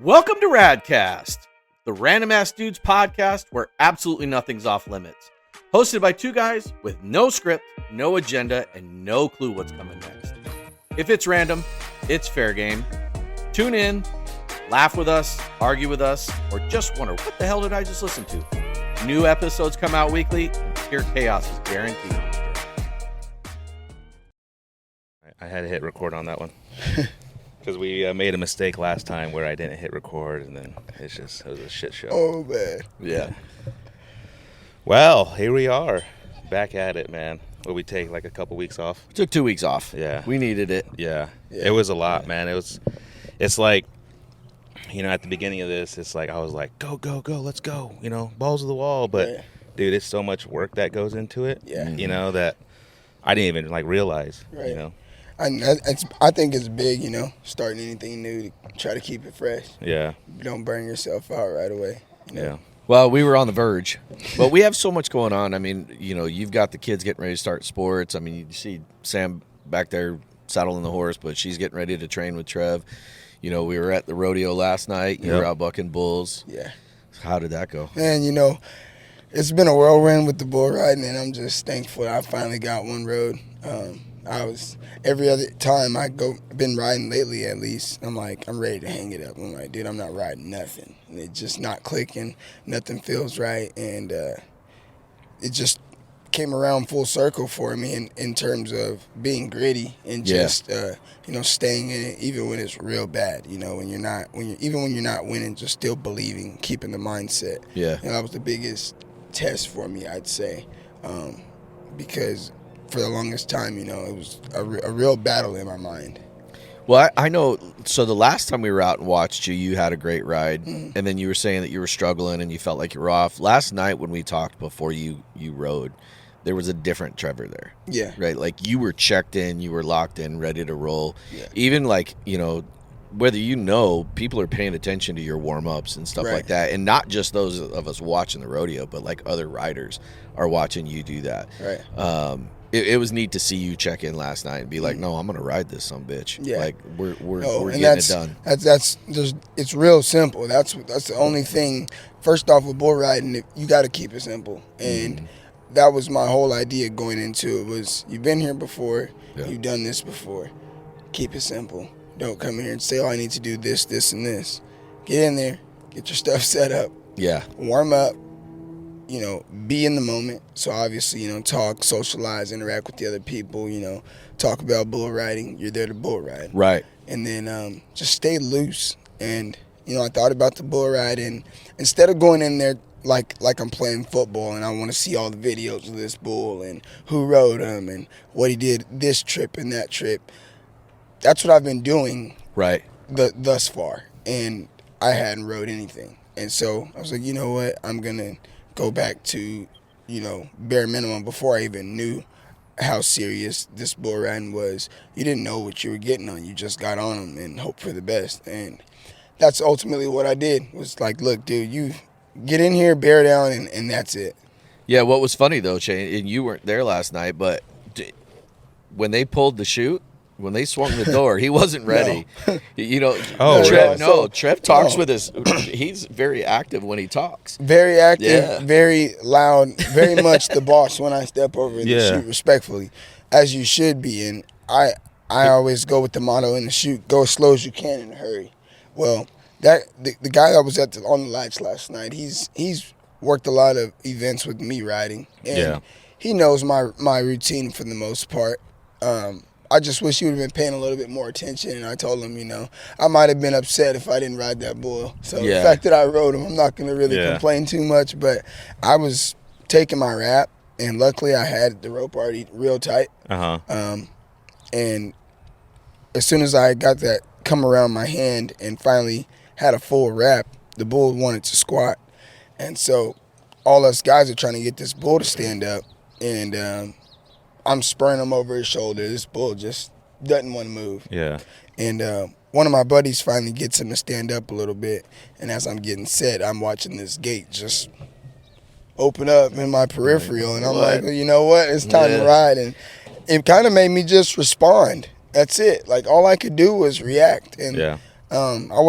Welcome to Radcast, the Random Ass Dudes podcast where absolutely nothing's off limits. Hosted by two guys with no script, no agenda, and no clue what's coming next. If it's random, it's fair game. Tune in, laugh with us, argue with us, or just wonder, what the hell did I just listen to? New episodes come out weekly, and pure chaos is guaranteed. I had to hit record on that one. Because we made a mistake last time where I didn't hit record, and then it was a shit show. Oh, man. Yeah. Well, here we are. Back at it, man. Will we take like a couple weeks off? We took 2 weeks off. Yeah. We needed it. Yeah. It was a lot, man. It's like, at the beginning of this, it's like, I was like, go, let's go. Balls to the wall. But, dude, it's so much work that goes into it, that I didn't even, realize, Right. I think it's big, starting anything new to try to keep it fresh. Yeah. Don't burn yourself out right away. Yeah. Well, we were on the verge, but we have so much going on. I mean, you've got the kids getting ready to start sports. I mean, you see Sam back there saddling the horse, but she's getting ready to train with Trev. We were at the rodeo last night. You were out bucking bulls. Yeah. How did that go? Man, it's been a whirlwind with the bull riding, and I'm just thankful I finally got one rode. Every other time been riding lately at least, I'm ready to hang it up. I'm like, dude, I'm not riding nothing. And it's just not clicking. Nothing feels right. And it just came around full circle for me in terms of being gritty and just, staying in it even when it's real bad. When you're not winning, just still believing, keeping the mindset. Yeah. That was the biggest test for me, I'd say, because for the longest time, it was a real battle in my mind. Well, I know. So the last time we were out and watched you had a great ride, and then you were saying that you were struggling and you felt like you were off. Last night when we talked before you rode, there was a different Trevor there. Yeah. Right? Like you were checked in, you were locked in, ready to roll. Yeah. Even whether people are paying attention to your warm-ups and stuff like that, and not just those of us watching the rodeo, but other riders are watching you do that. Right. It was neat to see you check in last night and be like, no, I'm gonna ride this sumbitch. Yeah. We're getting it done. It's real simple. That's the only thing. First off, with bull riding, you got to keep it simple, and that was my whole idea going into it. Was you've been here before, you've done this before. Keep it simple. Don't come in here and say, oh, I need to do this, this, and this. Get in there, get your stuff set up. Yeah. Warm up. Be in the moment. So obviously, talk, socialize, interact with the other people, talk about bull riding. You're there to bull ride. Right. And then just stay loose. And, I thought about the bull ride, and instead of going in there like I'm playing football and I want to see all the videos of this bull and who rode him and what he did this trip and that trip, that's what I've been doing thus far. And I hadn't rode anything. And so I was like, you know what, I'm going to go back to, bare minimum before I even knew how serious this bull riding was. You didn't know what you were getting on. You just got on them and hope for the best. And that's ultimately what I did. Was like, look, dude, you get in here, bear down, and that's it. Yeah, what was funny, though, Shane, and you weren't there last night, but when they pulled the chute, when they swung the door, he wasn't ready. Trev talks with us. He's very active when he talks. Very active, very loud, very much the boss when I step over in the chute, respectfully, as you should be. And I always go with the motto in the chute: go as slow as you can in a hurry. Well, the guy that was on the lights last night, he's worked a lot of events with me riding, and he knows my routine for the most part. I just wish he would have been paying a little bit more attention, and I told him, I might have been upset if I didn't ride that bull. So the fact that I rode him, I'm not going to really complain too much, but I was taking my wrap, and luckily I had the rope already real tight. And as soon as I got that come around my hand and finally had a full wrap, the bull wanted to squat. And so all us guys are trying to get this bull to stand up, and I'm spurring him over his shoulder. This bull just doesn't want to move. Yeah. And one of my buddies finally gets him to stand up a little bit. And as I'm getting set, I'm watching this gate just open up in my peripheral. And I'm like, well, you know what? It's time to ride. And it kind of made me just respond. That's it. All I could do was react. And I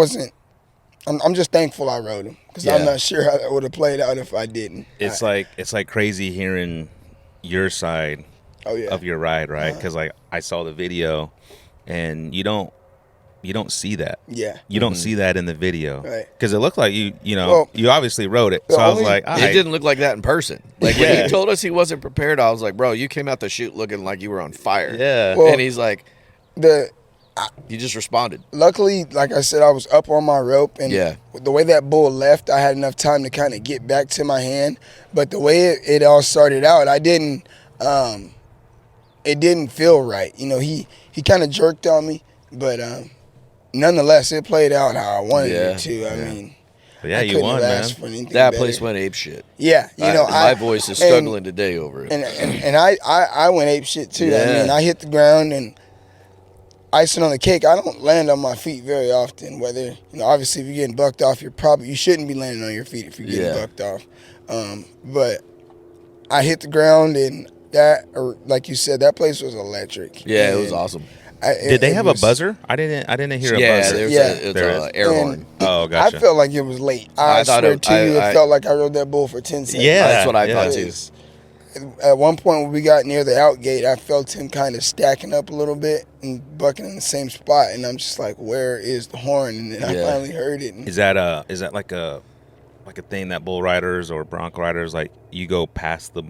I'm just thankful I rode him because I'm not sure how that would have played out if I didn't. It's like crazy hearing your side of your ride, right? Because like I saw the video, and you don't see that. Yeah. You don't see that in the video. Right. Because it looked like you obviously rode it. So I was like, it didn't look like that in person. Like when he told us he wasn't prepared, I was like, bro, you came out the chute looking like you were on fire. Yeah. Well, and he's like, you just responded. Luckily, like I said, I was up on my rope, and the way that bull left, I had enough time to kind of get back to my hand. But the way it all started out, I didn't. It didn't feel right. You know, he kind of jerked on me, but nonetheless, it played out how I wanted it to. I mean, but yeah, you won, man. That place went ape shit. Yeah, you know, my voice is struggling today over it. And I went ape shit too. Yeah. I mean, I hit the ground, and icing on the cake, I don't land on my feet very often. Whether, you know, obviously if you're getting bucked off, you shouldn't be landing on your feet if you're getting bucked off. But I hit the ground, and that, or like you said, that place was electric. Yeah, it was awesome. Did they have a buzzer? I didn't hear a buzzer. It was an air horn. Oh, gotcha. I felt like it was late. I swear to you, it felt like I rode that bull for 10 seconds. Yeah, that's what I thought too. At one point when we got near the out gate, I felt him kind of stacking up a little bit and bucking in the same spot, and I'm just like, "Where is the horn?" And then I finally heard it. Is that like a thing that bull riders or bronc riders, like, you go past the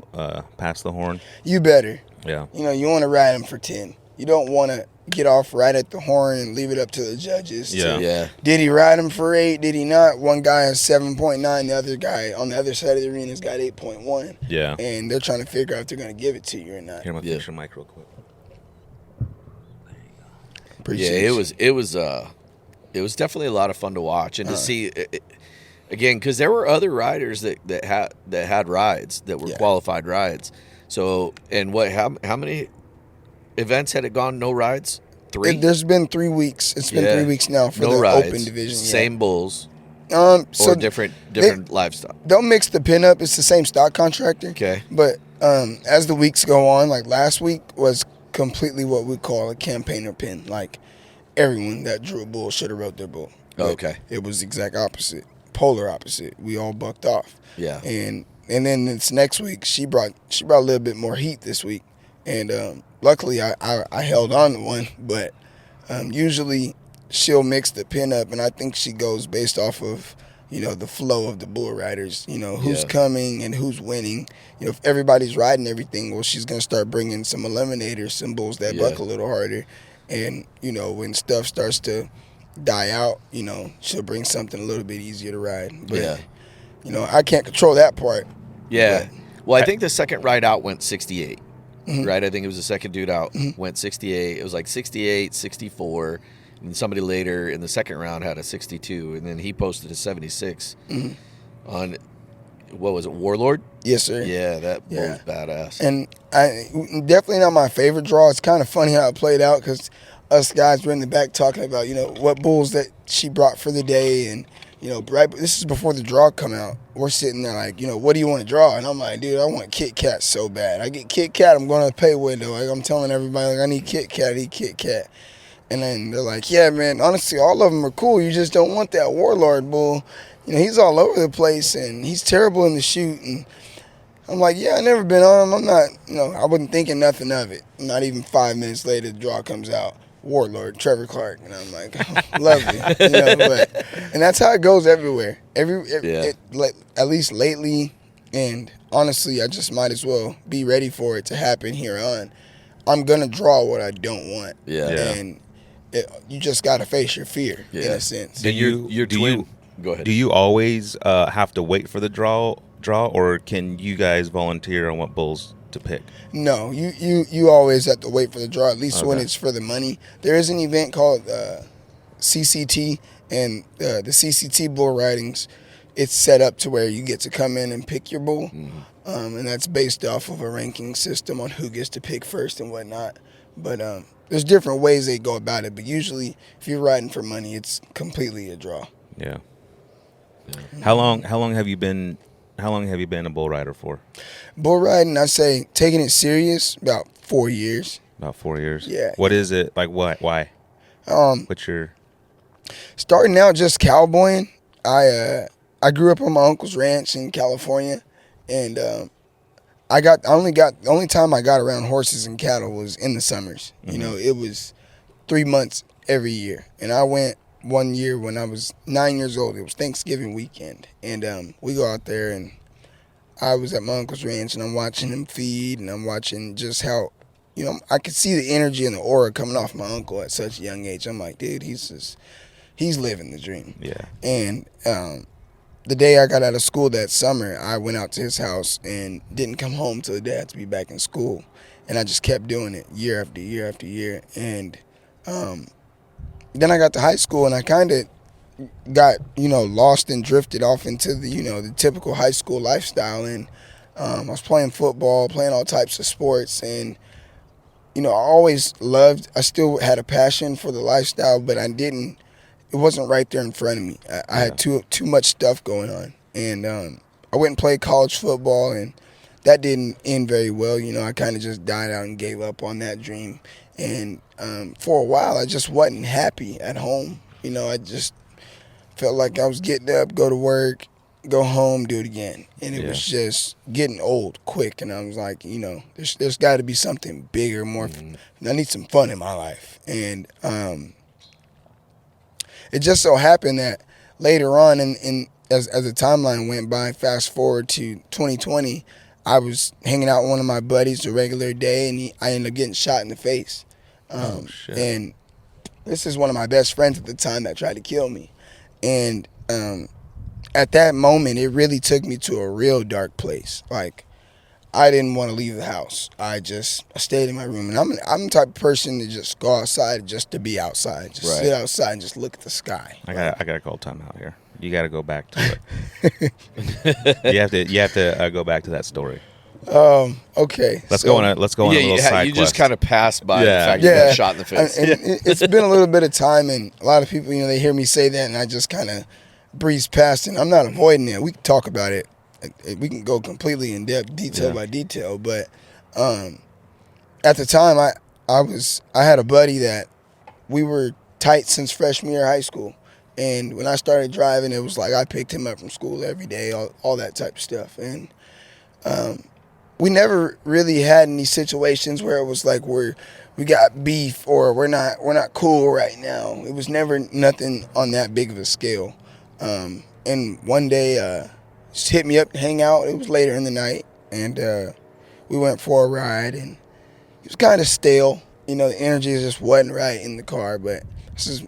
horn? You better. Yeah. You know, you want to ride him for 10. You don't want to get off right at the horn and leave it up to the judges. Yeah. Did he ride him for 8? Did he not? One guy has 7.9. The other guy on the other side of the arena has got 8.1. Yeah. And they're trying to figure out if they're going to give it to you or not. Here, I'm going to fix your mic real quick. Appreciate it was definitely a lot of fun to watch and to see again, because there were other riders that had rides that were qualified rides. So, and how many events had it gone no rides? 3? There's been 3 weeks. It's been 3 weeks now for the open division. Same bulls. So or different livestock. They'll mix the pin up. It's the same stock contractor. Okay. But as the weeks go on, like last week was completely what we call a campaigner pin. Like everyone that drew a bull should have rode their bull. Okay. It was the exact opposite, polar opposite. We all bucked off. Yeah. And then this next week, she brought a little bit more heat this week, and luckily I held on to one. But usually she'll mix the pin up, and I think she goes based off of, you know, the flow of the bull riders. You know, who's coming and who's winning. You know, if everybody's riding everything, well, she's going to start bringing some eliminators, some bulls that buck a little harder. And, you know, when stuff starts to die out, you know, she'll bring something a little bit easier to ride. But, you know, I can't control that part. Yeah. Well, I think the second ride out went 68, right? I think it was the second dude out, went 68. It was like 68, 64. And somebody later in the second round had a 62, and then he posted a 76 on, what was it, Warlord? Yes, sir. Yeah, that bull was badass. And definitely not my favorite draw. It's kind of funny how it played out because us guys were in the back talking about, you know, what bulls that she brought for the day. And, you know, this is before the draw come out. We're sitting there like, you know, what do you want to draw? And I'm like, dude, I want Kit Kat so bad. I get Kit Kat, I'm going to the pay window. Like, I'm telling everybody, like, I need Kit Kat. And then they're like, yeah, man, honestly, all of them are cool. You just don't want that Warlord bull. You know, he's all over the place, and he's terrible in the chute. And I'm like, yeah, I never been on him. I'm not, you know, I wasn't thinking nothing of it. Not even 5 minutes later, the draw comes out. Warlord, Trevor Clark. And I'm like, oh, lovely. You know, and that's how it goes everywhere. At least lately, and honestly, I just might as well be ready for it to happen here on. I'm going to draw what I don't want. Yeah. And you just got to face your fear, in a sense. Go ahead. Do you always have to wait for the draw, or can you guys volunteer on what bulls to pick? No, you always have to wait for the draw, at least when it's for the money. There is an event called CCT, and the CCT bull ridings, it's set up to where you get to come in and pick your bull, and that's based off of a ranking system on who gets to pick first and whatnot. But there's different ways they go about it, but usually if you're riding for money, it's completely a draw. Yeah. How long have you been a bull rider for? Bull riding, I say taking it serious, about 4 years. About 4 years. Yeah. What is it like? What? Why? What's your? Starting out just cowboying, I grew up on my uncle's ranch in California, and the only time I got around horses and cattle was in the summers. Mm-hmm. You know, it was 3 months every year, and I went one year when I was 9 years old. It was Thanksgiving weekend, and we go out there, and I was at my uncle's ranch, and I'm watching him feed, and I'm watching just how, you know, I could see the energy and the aura coming off my uncle at such a young age. I'm like, dude, he's living the dream. Yeah. And the day I got out of school that summer, I went out to his house and didn't come home till the day I had to be back in school. And I just kept doing it year after year after year. And then I got to high school, and I kind of got, you know, lost and drifted off into the, you know, the typical high school lifestyle. And I was playing football, playing all types of sports. And, you know, I still had a passion for the lifestyle, but it wasn't right there in front of me. I had too much stuff going on. And I went and played college football, and that didn't end very well. You know, I kind of just died out and gave up on that dream. And for a while, I just wasn't happy at home. You know, I just felt like I was getting up, go to work, go home, do it again. And it was just getting old quick. And I was like, you know, there's got to be something bigger, more. I need some fun in my life. And it just so happened that later on, as the timeline went by, fast forward to 2020, I was hanging out with one of my buddies a regular day, and I ended up getting shot in the face. And this is one of my best friends at the time that tried to kill me. And at that moment, it really took me to a real dark place. Like, I didn't want to leave the house. I stayed in my room. And I'm the type of person to just go outside just to be outside. Just sit outside and just look at the sky. I gotta call time out here. You gotta go back to it. you have to go back to that story. Okay. Let's go on a little side you quest. just kind of passed by the fact you got shot in the face. And it's been a little bit of time, and a lot of people, you know, they hear me say that, and I just kind of breeze past it. I'm not avoiding it. We can talk about it. We can go completely in depth, detail by detail. But at the time, I had a buddy that we were tight since freshman year of high school. And when I started driving, it was like I picked him up from school every day, all that type of stuff. And we never really had any situations where it was like we got beef or we're not cool right now. It was never nothing on that big of a scale. And one day, just hit me up to hang out. It was later in the night, and we went for a ride, and it was kind of stale. You know, the energy just wasn't right in the car, but this is,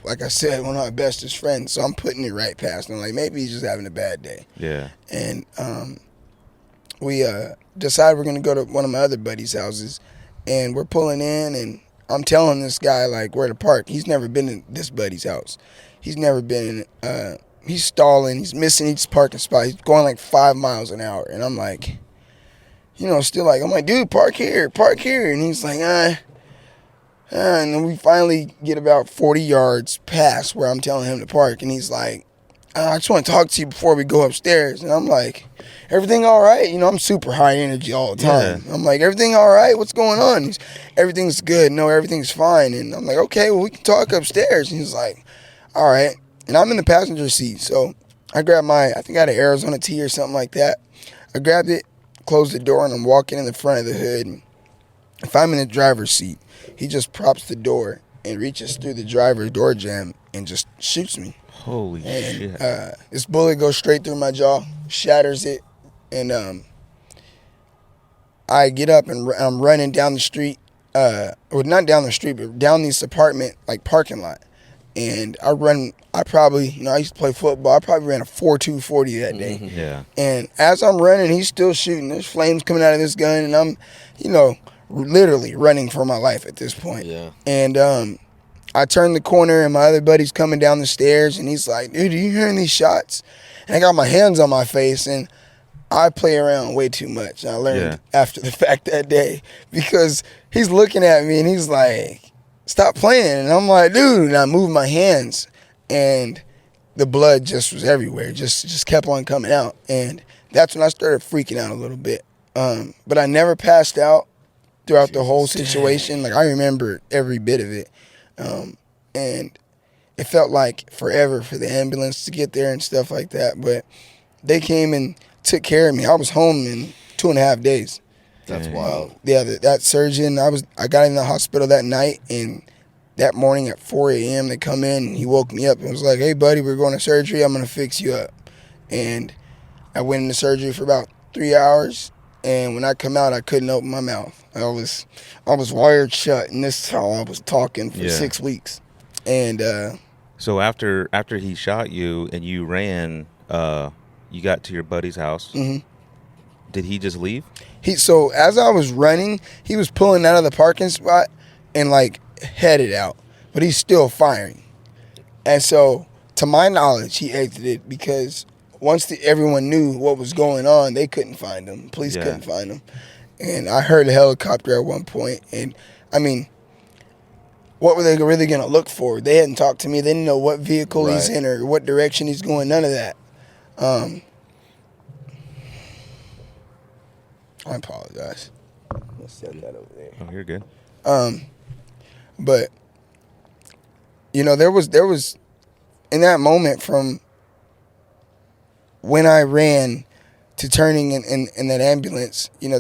like I said, one of my bestest friends, so I'm putting it right past him. Like, maybe he's just having a bad day. Yeah. And we decided we're going to go to one of my other buddies' houses, and we're pulling in, and I'm telling this guy, like, where to park. He's never been in this buddy's house. He's never been in he's stalling. He's missing each parking spot. He's going like 5 miles an hour. And I'm like, you know, still like, I'm like, dude, park here. And he's like, And then we finally get about 40 yards past where I'm telling him to park. And he's like, I just want to talk to you before we go upstairs. And I'm like, everything all right? You know, I'm super high energy all the time. Yeah. I'm like, everything all right? What's going on? Everything's good. No, everything's fine. And I'm like, okay, well, we can talk upstairs. And he's like, all right. And I'm in the passenger seat, so I grabbed I think I had an Arizona tea or something like that. I grabbed it, closed the door, and I'm walking in the front of the hood. And if I'm in the driver's seat, he just props the door and reaches through the driver's door jamb and just shoots me. Holy shit. This bullet goes straight through my jaw, shatters it, and I get up and I'm running down the street, or not down the street, but down this apartment, like, parking lot. And I probably, you know, I used to play football. I probably ran a 4.2 40 that day. Mm-hmm. Yeah. And as I'm running, he's still shooting. There's flames coming out of this gun, and I'm, you know, literally running for my life at this point. Yeah. And I turn the corner, and my other buddy's coming down the stairs, and he's like, dude, are you hearing these shots? And I got my hands on my face, and I play around way too much. I learned after the fact that day, because he's looking at me, and he's like, stop playing. And I'm like, dude, and I moved my hands, and the blood just was everywhere, just kept on coming out. And that's when I started freaking out a little bit. But I never passed out throughout the whole situation. Like, I remember every bit of it. And it felt like forever for the ambulance to get there and stuff like that. But they came and took care of me. I was home in 2.5 days. That's wild. Yeah, that surgeon, I got in the hospital that night, and that morning at 4 a.m. they come in and he woke me up and was like, "Hey, buddy, we're going to surgery. I'm going to fix you up." And I went into surgery for about 3 hours, and when I come out, I couldn't open my mouth. I was wired shut, and this is how I was talking for 6 weeks. And so after he shot you and you ran, you got to your buddy's house. Mm-hmm. Did he just leave? So as I was running, he was pulling out of the parking spot and like headed out, but he's still firing. And so, to my knowledge, he exited because once everyone knew what was going on, they couldn't find him. Police couldn't find him. And I heard a helicopter at one point. And I mean, what were they really going to look for? They hadn't talked to me. They didn't know what vehicle he's in or what direction he's going. None of that. I apologize. Let's send that over there. Oh, you're good. But you know, there was in that moment from when I ran to turning in that ambulance, you know,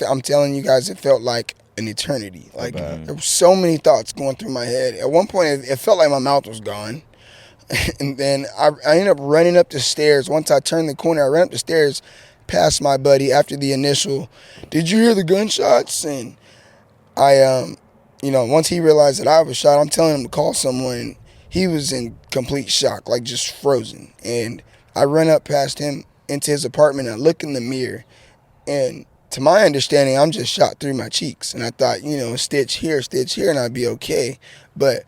I'm telling you guys, it felt like an eternity. Like there were so many thoughts going through my head. At one point, it felt like my mouth was gone. And then I ended up running up the stairs. Once I turned the corner, I ran up the stairs past my buddy after the initial, "Did you hear the gunshots?" And I, you know, once he realized that I was shot, I'm telling him to call someone. He was in complete shock, like just frozen. And I run up past him into his apartment and I look in the mirror. And to my understanding, I'm just shot through my cheeks. And I thought, you know, stitch here, and I'd be okay. But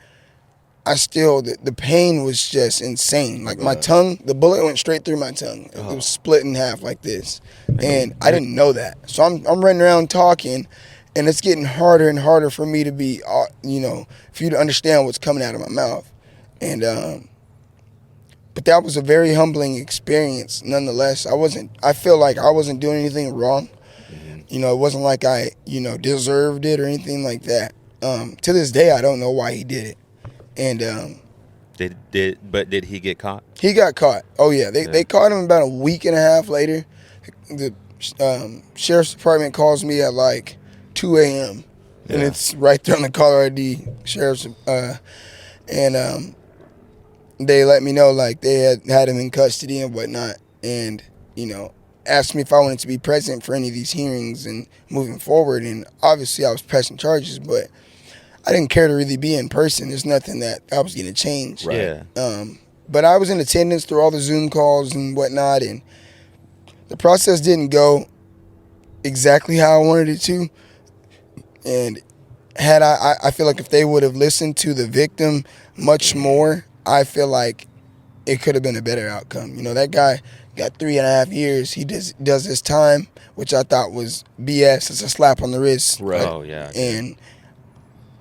I still, the pain was just insane. Like my tongue, the bullet went straight through my tongue. It was split in half like this. And I didn't know that. So I'm running around talking, and it's getting harder and harder for me to be, you know, for you to understand what's coming out of my mouth. And, but that was a very humbling experience nonetheless. I feel like I wasn't doing anything wrong. Mm-hmm. You know, it wasn't like I, you know, deserved it or anything like that. To this day, I don't know why he did it. And did he get caught? He got caught. Oh yeah, they caught him about a week and a half later. The sheriff's department calls me at like 2 a.m. and it's right there on the caller ID. Sheriff's and they let me know like they had him in custody and whatnot, and you know, asked me if I wanted to be present for any of these hearings and moving forward. And obviously I was pressing charges, but I didn't care to really be in person. There's nothing that I was going to change. Right. Yeah. But I was in attendance through all the Zoom calls and whatnot, and the process didn't go exactly how I wanted it to. And had I feel like if they would have listened to the victim much more, I feel like it could have been a better outcome. You know, that guy got 3.5 years. He does his time, which I thought was BS. It's a slap on the wrist. Right. Oh, yeah. And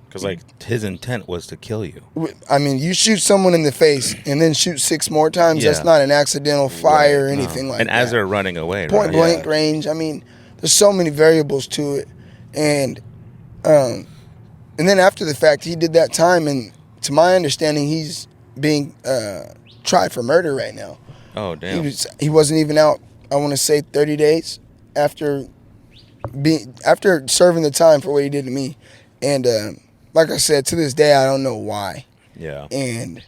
because, like, his intent was to kill you. I mean, you shoot someone in the face and then shoot 6 more times. Yeah. That's not an accidental fire or anything like that. And as they're running away, point blank range. I mean, there's so many variables to it. And then after the fact, he did that time, and to my understanding, he's being tried for murder right now. Oh, damn. He wasn't even out, I want to say, 30 days after serving the time for what he did to me. And like I said, to this day, I don't know why. Yeah. And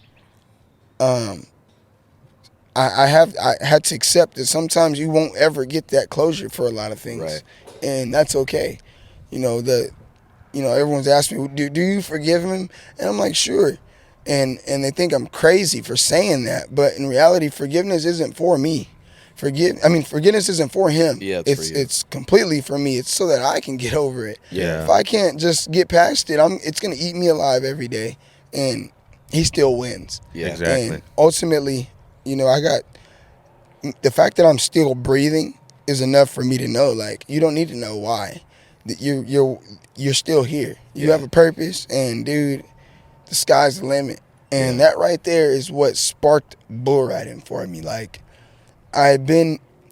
I had to accept that sometimes you won't ever get that closure for a lot of things. Right. And that's okay. You know, everyone's asking me, do you forgive him? And I'm like, sure. And they think I'm crazy for saying that, but in reality, forgiveness isn't for me. Forgiveness isn't for him. Yeah, it's completely for me. It's so that I can get over it. Yeah. If I can't just get past it, it's gonna eat me alive every day, and he still wins. Yeah, exactly. And ultimately, you know, the fact that I'm still breathing is enough for me to know. Like, you don't need to know why. That you're still here. You have a purpose, and dude, the sky's the limit. And that right there is what sparked bull riding for me. Like, I'm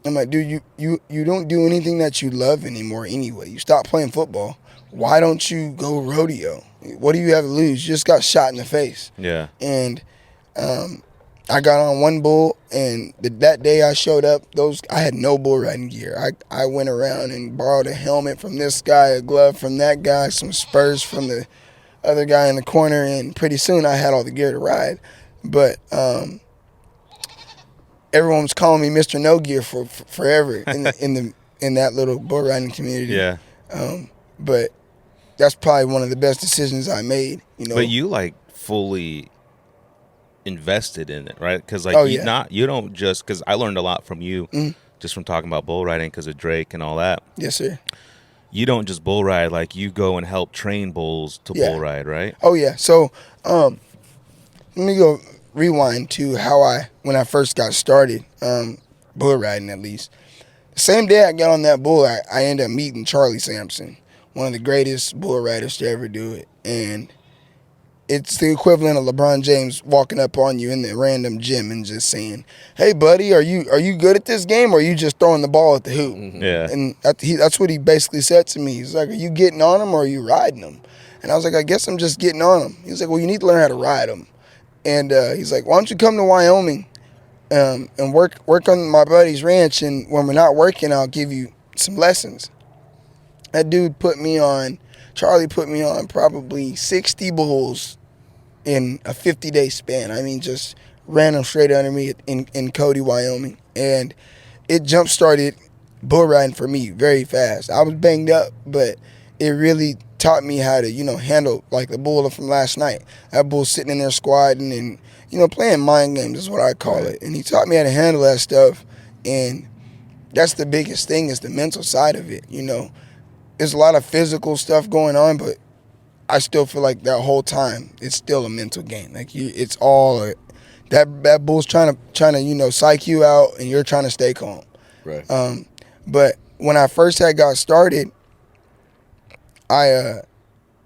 like, dude, you don't do anything that you love anymore anyway. You stop playing football. why don't you go rodeo? What do you have to lose? You just got shot in the face. Yeah. And I got on one bull, and that day I showed up, I had no bull riding gear. I went around and borrowed a helmet from this guy, a glove from that guy, some spurs from the other guy in the corner, and pretty soon I had all the gear to ride. But everyone was calling me Mr. No Gear for forever in that little bull riding community. Yeah. But that's probably one of the best decisions I made. But you like fully invested in it, right? Because you don't just, because I learned a lot from you just from talking about bull riding because of Drake and all that. Yes, sir. You don't just bull ride, like you go and help train bulls to bull ride, right? Oh yeah. So let me go rewind to when I first got started bull riding, at least. The same day I got on that bull, I ended up meeting Charlie Sampson, one of the greatest bull riders to ever do it. And it's the equivalent of LeBron James walking up on you in the random gym and just saying, "Hey, buddy, are you good at this game, or are you just throwing the ball at the hoop?" Yeah. And that's what he basically said to me. He's like, "Are you getting on him, or are you riding him?" And I was like, "I guess I'm just getting on him." He was like, "Well, you need to learn how to ride him." And he's like, "Why don't you come to Wyoming and work on my buddy's ranch, and when we're not working, I'll give you some lessons." That dude Charlie put me on probably 60 bulls in a 50-day span. I mean, just ran them straight under me in Cody, Wyoming. And it jump-started bull riding for me very fast. I was banged up, but it really taught me how to, handle, like the bull from last night. That bull sitting in there squatting and, playing mind games is what I call it. And he taught me how to handle that stuff. And that's the biggest thing, is the mental side of it, There's a lot of physical stuff going on, but I still feel like that whole time it's still a mental game. Like it's all that bull's trying to psych you out, and you're trying to stay calm. Right. But when I first got started, I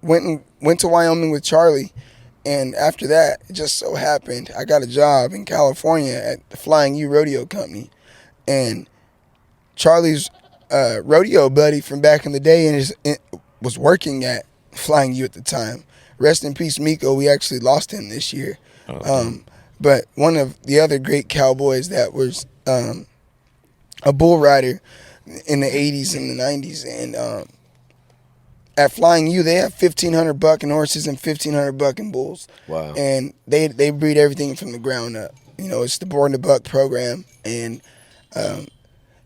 went to Wyoming with Charlie, and after that, it just so happened I got a job in California at the Flying U Rodeo Company, and Charlie's rodeo buddy from back in the day was working at Flying U at the time. Rest in peace, Miko. We actually lost him this year. But one of the other great cowboys that was a bull rider in the 80s and the 90s. And at Flying U, they have 1,500 bucking horses and 1,500 bucking bulls. Wow. And they breed everything from the ground up. It's the Born to Buck program. And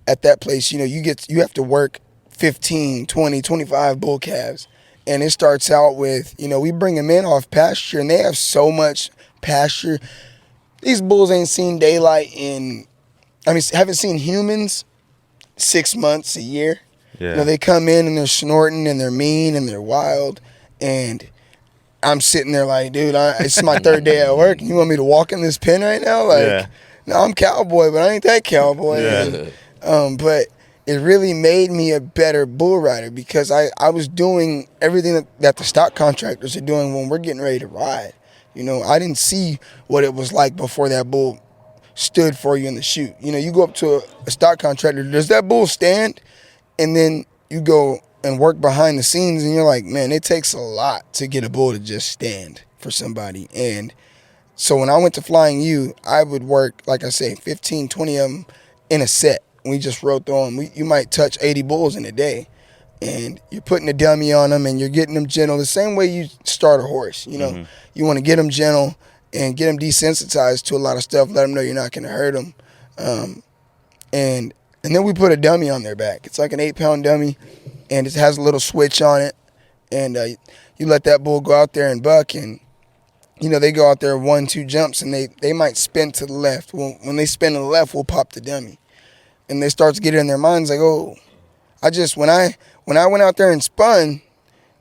at that place, you have to work 15, 20, 25 bull calves. And it starts out with, we bring them in off pasture, and they have so much pasture. These bulls ain't seen daylight haven't seen humans 6 months, a year. Yeah. They come in and they're snorting and they're mean and they're wild. And I'm sitting there like, dude, it's my third day at work. You want me to walk in this pen right now? Like, no, I'm cowboy, but I ain't that cowboy. Yeah. But it really made me a better bull rider, because I was doing everything that the stock contractors are doing when we're getting ready to ride. I didn't see what it was like before that bull stood for you in the chute. You go up to a stock contractor, does that bull stand? And then you go and work behind the scenes, and you're like, man, it takes a lot to get a bull to just stand for somebody. And so when I went to Flying U, I would work, like I say, 15, 20 of them in a set. We just rode through them. You might touch 80 bulls in a day, and you're putting a dummy on them, and you're getting them gentle the same way you start a horse. You want to get them gentle and get them desensitized to a lot of stuff. Let them know you're not going to hurt them, and then we put a dummy on their back. It's like an 8-pound dummy, and it has a little switch on it, and you let that bull go out there and buck, and they go out there 1-2 jumps, and they might spin to the left. Well, when they spin to the left, we'll pop the dummy. And they start to get it in their minds like, oh, when I went out there and spun,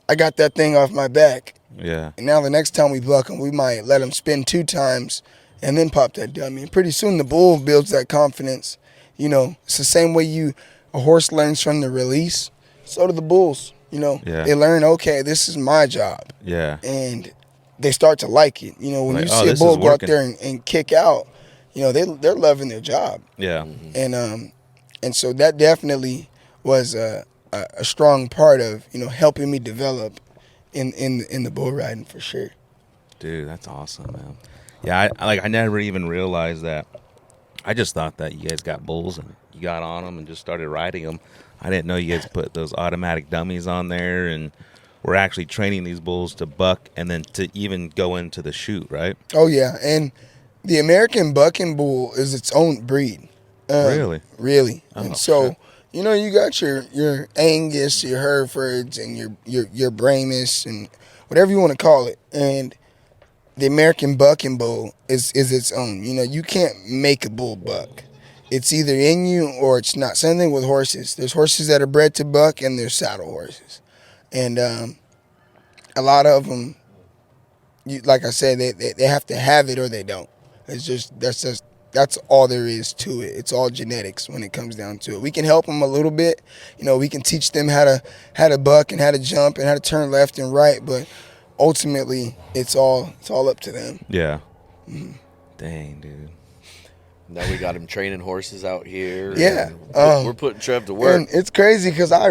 I got that thing off my back. Yeah. And now the next time we buck them, we might let them spin 2 times and then pop that dummy. And pretty soon the bull builds that confidence. It's the same way a horse learns from the release. So do the bulls. They learn, okay, this is my job. Yeah. And they start to like it. When like, you see a bull go out there and kick out, they're loving their job. Yeah. And so that definitely was a strong part of, helping me develop in the bull riding for sure. Dude, that's awesome, man. Yeah, I never even realized that. I just thought that you guys got bulls and you got on them and just started riding them. I didn't know you guys put those automatic dummies on there and we're actually training these bulls to buck and then to even go into the chute, right? Oh, yeah. And the American bucking bull is its own breed. Really? Really. Oh, and so, shit. you got your Angus, your Herefords, and your Brahmas, and whatever you want to call it. And the American bucking bull is its own. You can't make a bull buck. It's either in you or it's not. Same thing with horses. There's horses that are bred to buck and there's saddle horses. And a lot of them, like I said, they have to have it or they don't. That's all there is to it. It's all genetics when it comes down to it. We can help them a little bit. We can teach them how to buck and how to jump and how to turn left and right, but ultimately it's all up to them. Yeah. Mm-hmm. Dang, dude. Now we got him training horses out here. Yeah. We're putting Trev to work. And it's crazy because I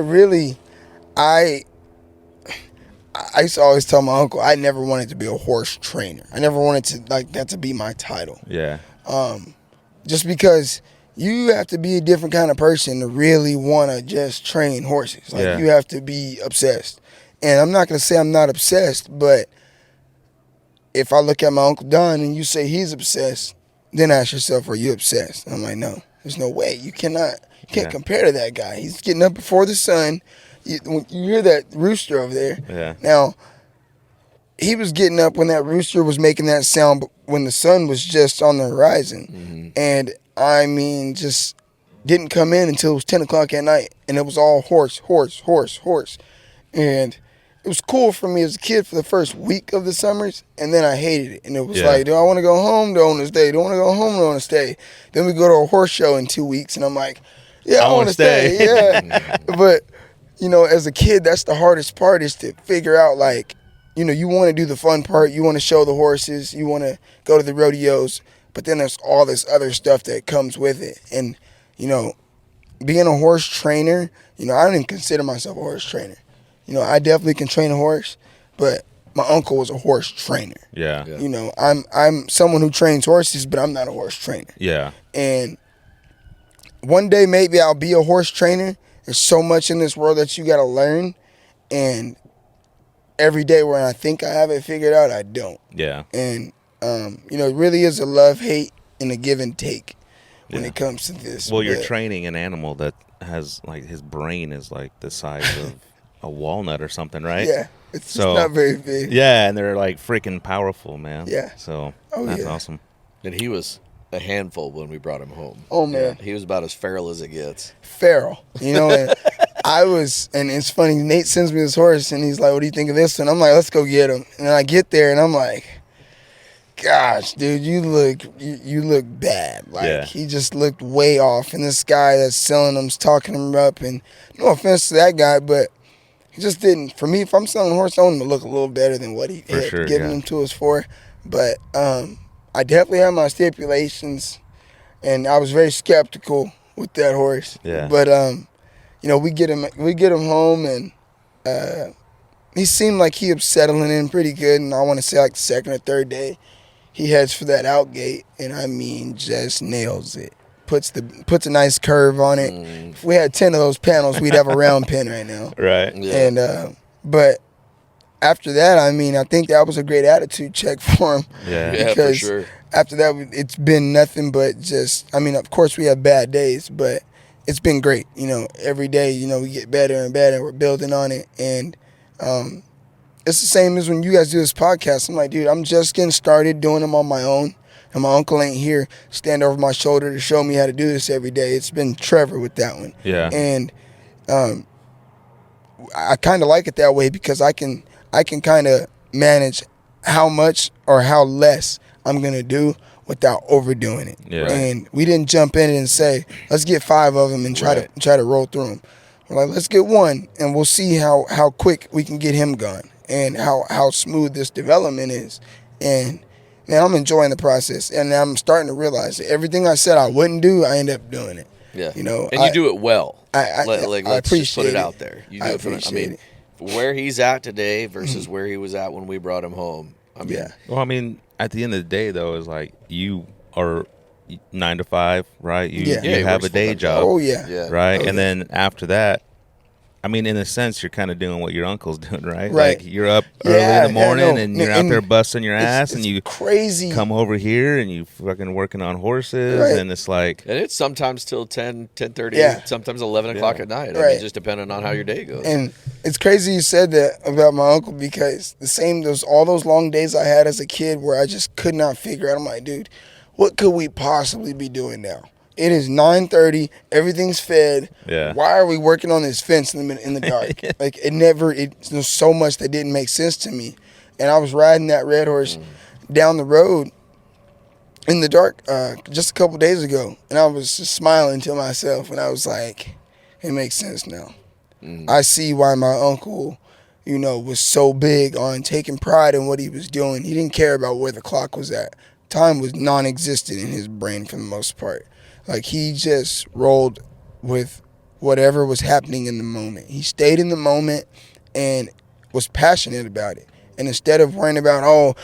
used to always tell my uncle I never wanted to be a horse trainer. I never wanted to that to be my title. Yeah. Just because you have to be a different kind of person to really want to just train horses. You have to be obsessed. And I'm not going to say I'm not obsessed, but if I look at my Uncle Don and you say he's obsessed, then ask yourself, are you obsessed? I'm like, no, there's no way. You can't compare to that guy. He's getting up before the sun. When you hear that rooster over there. Yeah. Now, he was getting up when that rooster was making that sound when the sun was just on the horizon. Mm-hmm. And, I mean, just didn't come in until it was 10 o'clock at night. And it was all horse. And it was cool for me as a kid for the first week of the summers, and then I hated it. And it was like, do I want to go home? Do I want to stay? Do I want to go home? Do I want to stay? Then we go to a horse show in 2 weeks, and I'm like, yeah, I want to stay. Yeah. But, as a kid, that's the hardest part is to figure out, you want to do the fun part. You want to show the horses. You want to go to the rodeos. But then there's all this other stuff that comes with it. And, being a horse trainer, I don't even consider myself a horse trainer. I definitely can train a horse, but my uncle was a horse trainer. Yeah. I'm someone who trains horses, but I'm not a horse trainer. Yeah. And one day maybe I'll be a horse trainer. There's so much in this world that you got to learn, and every day when I think I have it figured out, I don't. Yeah. And it really is a love-hate and a give and take when it comes to this. Well, you're training an animal that has his brain is the size of a walnut or something, right? Yeah, it's not very big. Yeah, and they're freaking powerful, man. Yeah. So that's awesome. And he was a handful when we brought him home. Oh man, he was about as feral as it gets. Feral, and and it's funny. Nate sends me this horse, and he's like, "What do you think of this?" And I'm like, "Let's go get him." And then I get there, and I'm like, "Gosh, dude, you look bad. He just looked way off." And this guy that's selling him's talking him up, and no offense to that guy, but he just didn't. For me, if I'm selling a horse, I want him to look a little better than what he had given him to us for. But I definitely have my stipulations, and I was very skeptical with that horse. Yeah. But we get him home, and he seemed like he was settling in pretty good. And I want to say the second or third day, he heads for that out gate, and I mean just nails it. Puts a nice curve on it. If we had 10 of those panels, we'd have a round pin right now. Right. Yeah. And but after that, I mean, I think that was a great attitude check for him. Yeah. Because for sure. After that, it's been nothing but just. I mean, of course, we have bad days, but it's been great. Every day, we get better and better. We're building on it, and it's the same as when you guys do this podcast. I'm like, dude, I'm just getting started doing them on my own. And my uncle ain't here, stand over my shoulder to show me how to do this every day. It's been Trevor with that one. Yeah. And I kind of like it that way because I can kind of manage how much or how less I'm going to do without overdoing it. Yeah. And we didn't jump in and say, let's get 5 of them and try to roll through them. We're like, let's get one, and we'll see how quick we can get him gone and how smooth this development is. And man, I'm enjoying the process, and I'm starting to realize that everything I said I wouldn't do, I end up doing it. Yeah. And you do it well. I let's just put it out there. You do it appreciate it. Where he's at today versus where he was at when we brought him home. Well, I mean, at the end of the day, though, is like you are 9 to 5, right? You have a day job. Oh yeah. Right, Oh, and then after that, I mean, in a sense, you're kind of doing what your uncle's doing, right? Right. Like you're up early in the morning and you're out there busting your ass, and you crazy come over here and you fucking working on horses, Right. and it's like, and it's sometimes till 10:30, sometimes 11 o'clock at night. I Right. mean, just depending on how your day goes. And it's crazy you said that about my uncle, because all those long days I had as a kid where I just could not figure out. I'm like, dude, what could we possibly be doing now? It is 9:30. Everything's fed. Yeah. Why are we working on this fence in the dark? Like there's so much that didn't make sense to me. And I was riding that red horse down the road in the dark just a couple days ago, and I was just smiling to myself, and I was like, it makes sense now. I see why my uncle, was so big on taking pride in what he was doing. He didn't care about where the clock was at. Time was non-existent in his brain for the most part. Like, he just rolled with whatever was happening in the moment. He stayed in the moment and was passionate about it. And instead of worrying about,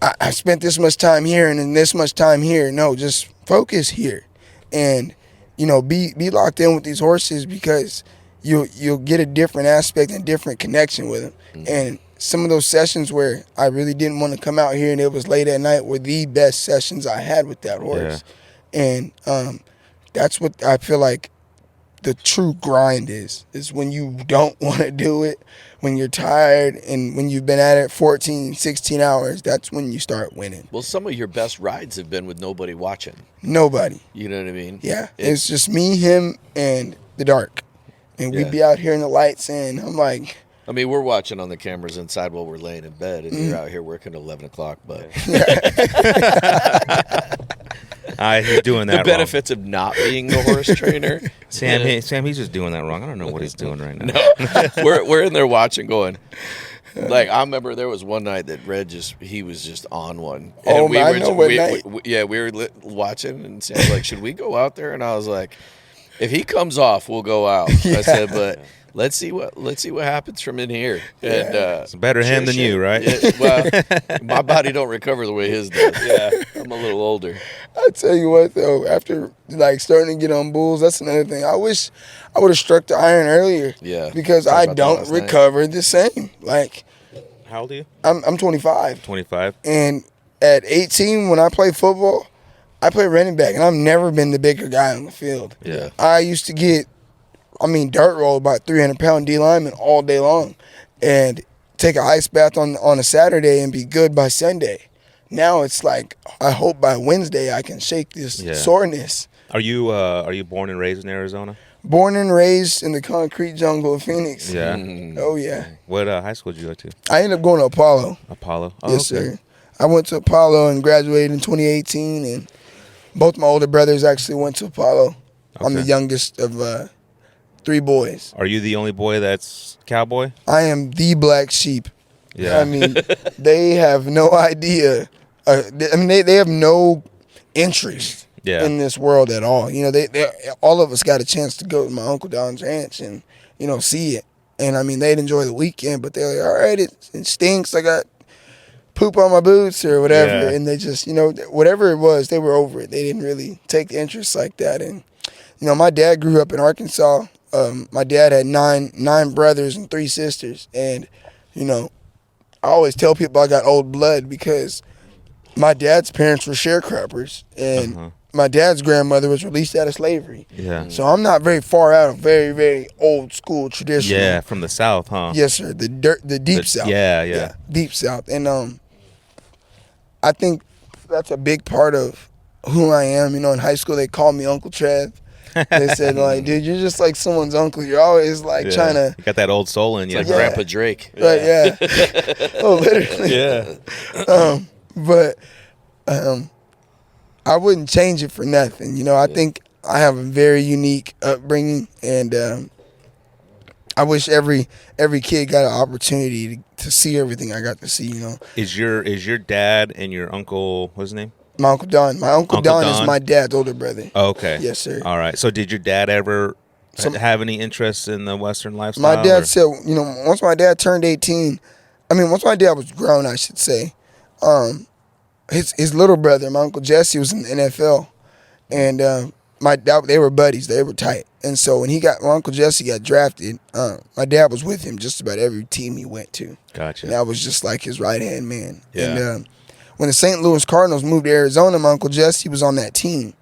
I spent this much time here and then this much time here, no, just focus here. And, be locked in with these horses, because you'll get a different aspect and different connection with them. And some of those sessions where I really didn't want to come out here and it was late at night were the best sessions I had with that horse. Yeah. And that's what I feel like the true grind is when you don't want to do it, when you're tired, and when you've been at it 14, 16 hours, that's when you start winning. Well, some of your best rides have been with nobody watching. Nobody. You know what I mean? Yeah. It's just me, him, and the dark. And we'd be out here in the lights, and I'm like... I mean, we're watching on the cameras inside while we're laying in bed, and you're out here working at 11 o'clock, but... he's doing that the benefits of not being the horse trainer. Sam, he's just doing that wrong. I don't know what he's doing right now. No, we're in there watching, going. Like, I remember there was one night that Red he was just on one. And I know what night. We were watching, and Sam's like, should we go out there? And I was like, if he comes off, we'll go out. I said, but let's see what happens from in here. And it's better him than you, right? Yeah, well, my body don't recover the way his does. Yeah, I'm a little older. I tell you what, though, after starting to get on bulls, that's another thing. I wish I would have struck the iron earlier. Yeah, because I don't recover the same. Like, how old are you? I'm 25. 25. And at 18, when I played football, I played running back, and I've never been the bigger guy on the field. Yeah, I used to get, dirt roll about 300-pound D lineman all day long, and take an ice bath on a Saturday and be good by Sunday. Now it's like, I hope by Wednesday I can shake this soreness. Are you born and raised in Arizona? Born and raised in the concrete jungle of Phoenix. Yeah. Oh, yeah. What high school did you go to? I ended up going to Apollo. Apollo? Oh, yes, sir. I went to Apollo and graduated in 2018, and both my older brothers actually went to Apollo. Okay. I'm the youngest of 3 boys. Are you the only boy that's cowboy? I am the black sheep. Yeah. I mean, they have no idea. They have no interest in this world at all. They all of us got a chance to go to my Uncle Don's ranch and, see it. And, they'd enjoy the weekend, but they're like, all right, it stinks. I got poop on my boots or whatever. Yeah. And they just, whatever it was, they were over it. They didn't really take the interest like that. And, my dad grew up in Arkansas. My dad had nine brothers and 3 sisters. And, I always tell people I got old blood because my dad's parents were sharecroppers, and my dad's grandmother was released out of slavery. Yeah. So I'm not very far out of very, very old school tradition. Yeah, from the South, huh? Yes, sir. The deep South. Yeah, deep South. And I think that's a big part of who I am. In high school they called me Uncle Trev. They said, like, dude, you're just like someone's uncle. You're always like trying to. You got that old soul in you. It's like Grandpa Drake. Right, yeah. Oh, literally. Yeah. But I wouldn't change it for nothing. I think I have a very unique upbringing, and I wish every kid got an opportunity to see everything I got to see. Is your dad and your uncle, what's his name? My Uncle Don. My Uncle Don is my dad's older brother. Oh, okay. Yes, sir. All right. So did your dad ever have any interest in the Western lifestyle? My dad said, once my dad turned 18, once my dad was grown, I should say, his little brother, my Uncle Jesse, was in the NFL, and they were buddies. They were tight. And so when my Uncle Jesse got drafted, my dad was with him just about every team he went to. Gotcha. And that was just like his right-hand man. Yeah. And when the St. Louis Cardinals moved to Arizona, my Uncle Jesse was on that team.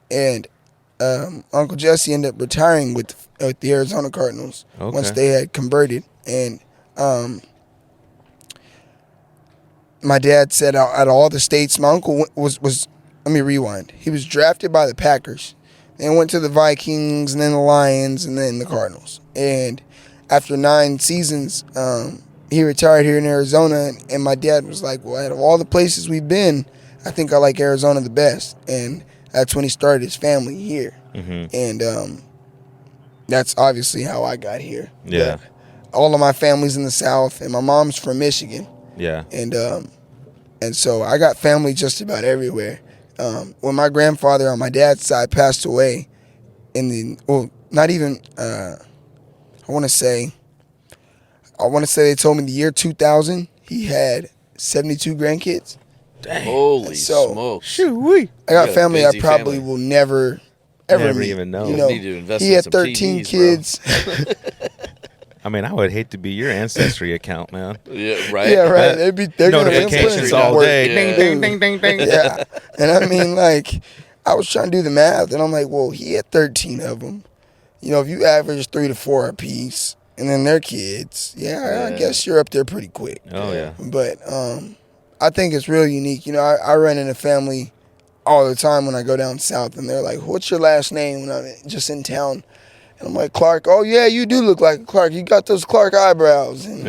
And Uncle Jesse ended up retiring with the Arizona Cardinals once they had converted. And my dad said out of all the states, my uncle was let me rewind. He was drafted by the Packers, then went to the Vikings, and then the Lions, and then the Cardinals. And after 9 seasons, he retired here in Arizona. And my dad was like, well, out of all the places we've been, I think I like Arizona the best. And that's when he started his family here. Mm-hmm. And that's obviously how I got here. Yeah. But all of my family's in the South, and my mom's from Michigan. Yeah. And so I got family just about everywhere. When my grandfather on my dad's side passed away I want to say they told me the year 2000 he had 72 grandkids. Dang. Holy smokes. Shoo-wee. I got family I probably will never meet. Even know. Need to invest he in had some 13 TVs, kids. I would hate to be your ancestry account, man. Yeah, right. Yeah, right. They're notifications all day. Yeah. Ding, ding, ding, ding, ding. Yeah. And I was trying to do the math, and I'm like, well, he had 13 of them. If you average 3 to 4 apiece, and then their kids, I guess you're up there pretty quick. Oh, yeah. But I think it's real unique. I run in a family all the time when I go down south, and they're like, what's your last name when I'm just in town? And I'm like, Clark. Oh, yeah, you do look like Clark. You got those Clark eyebrows. And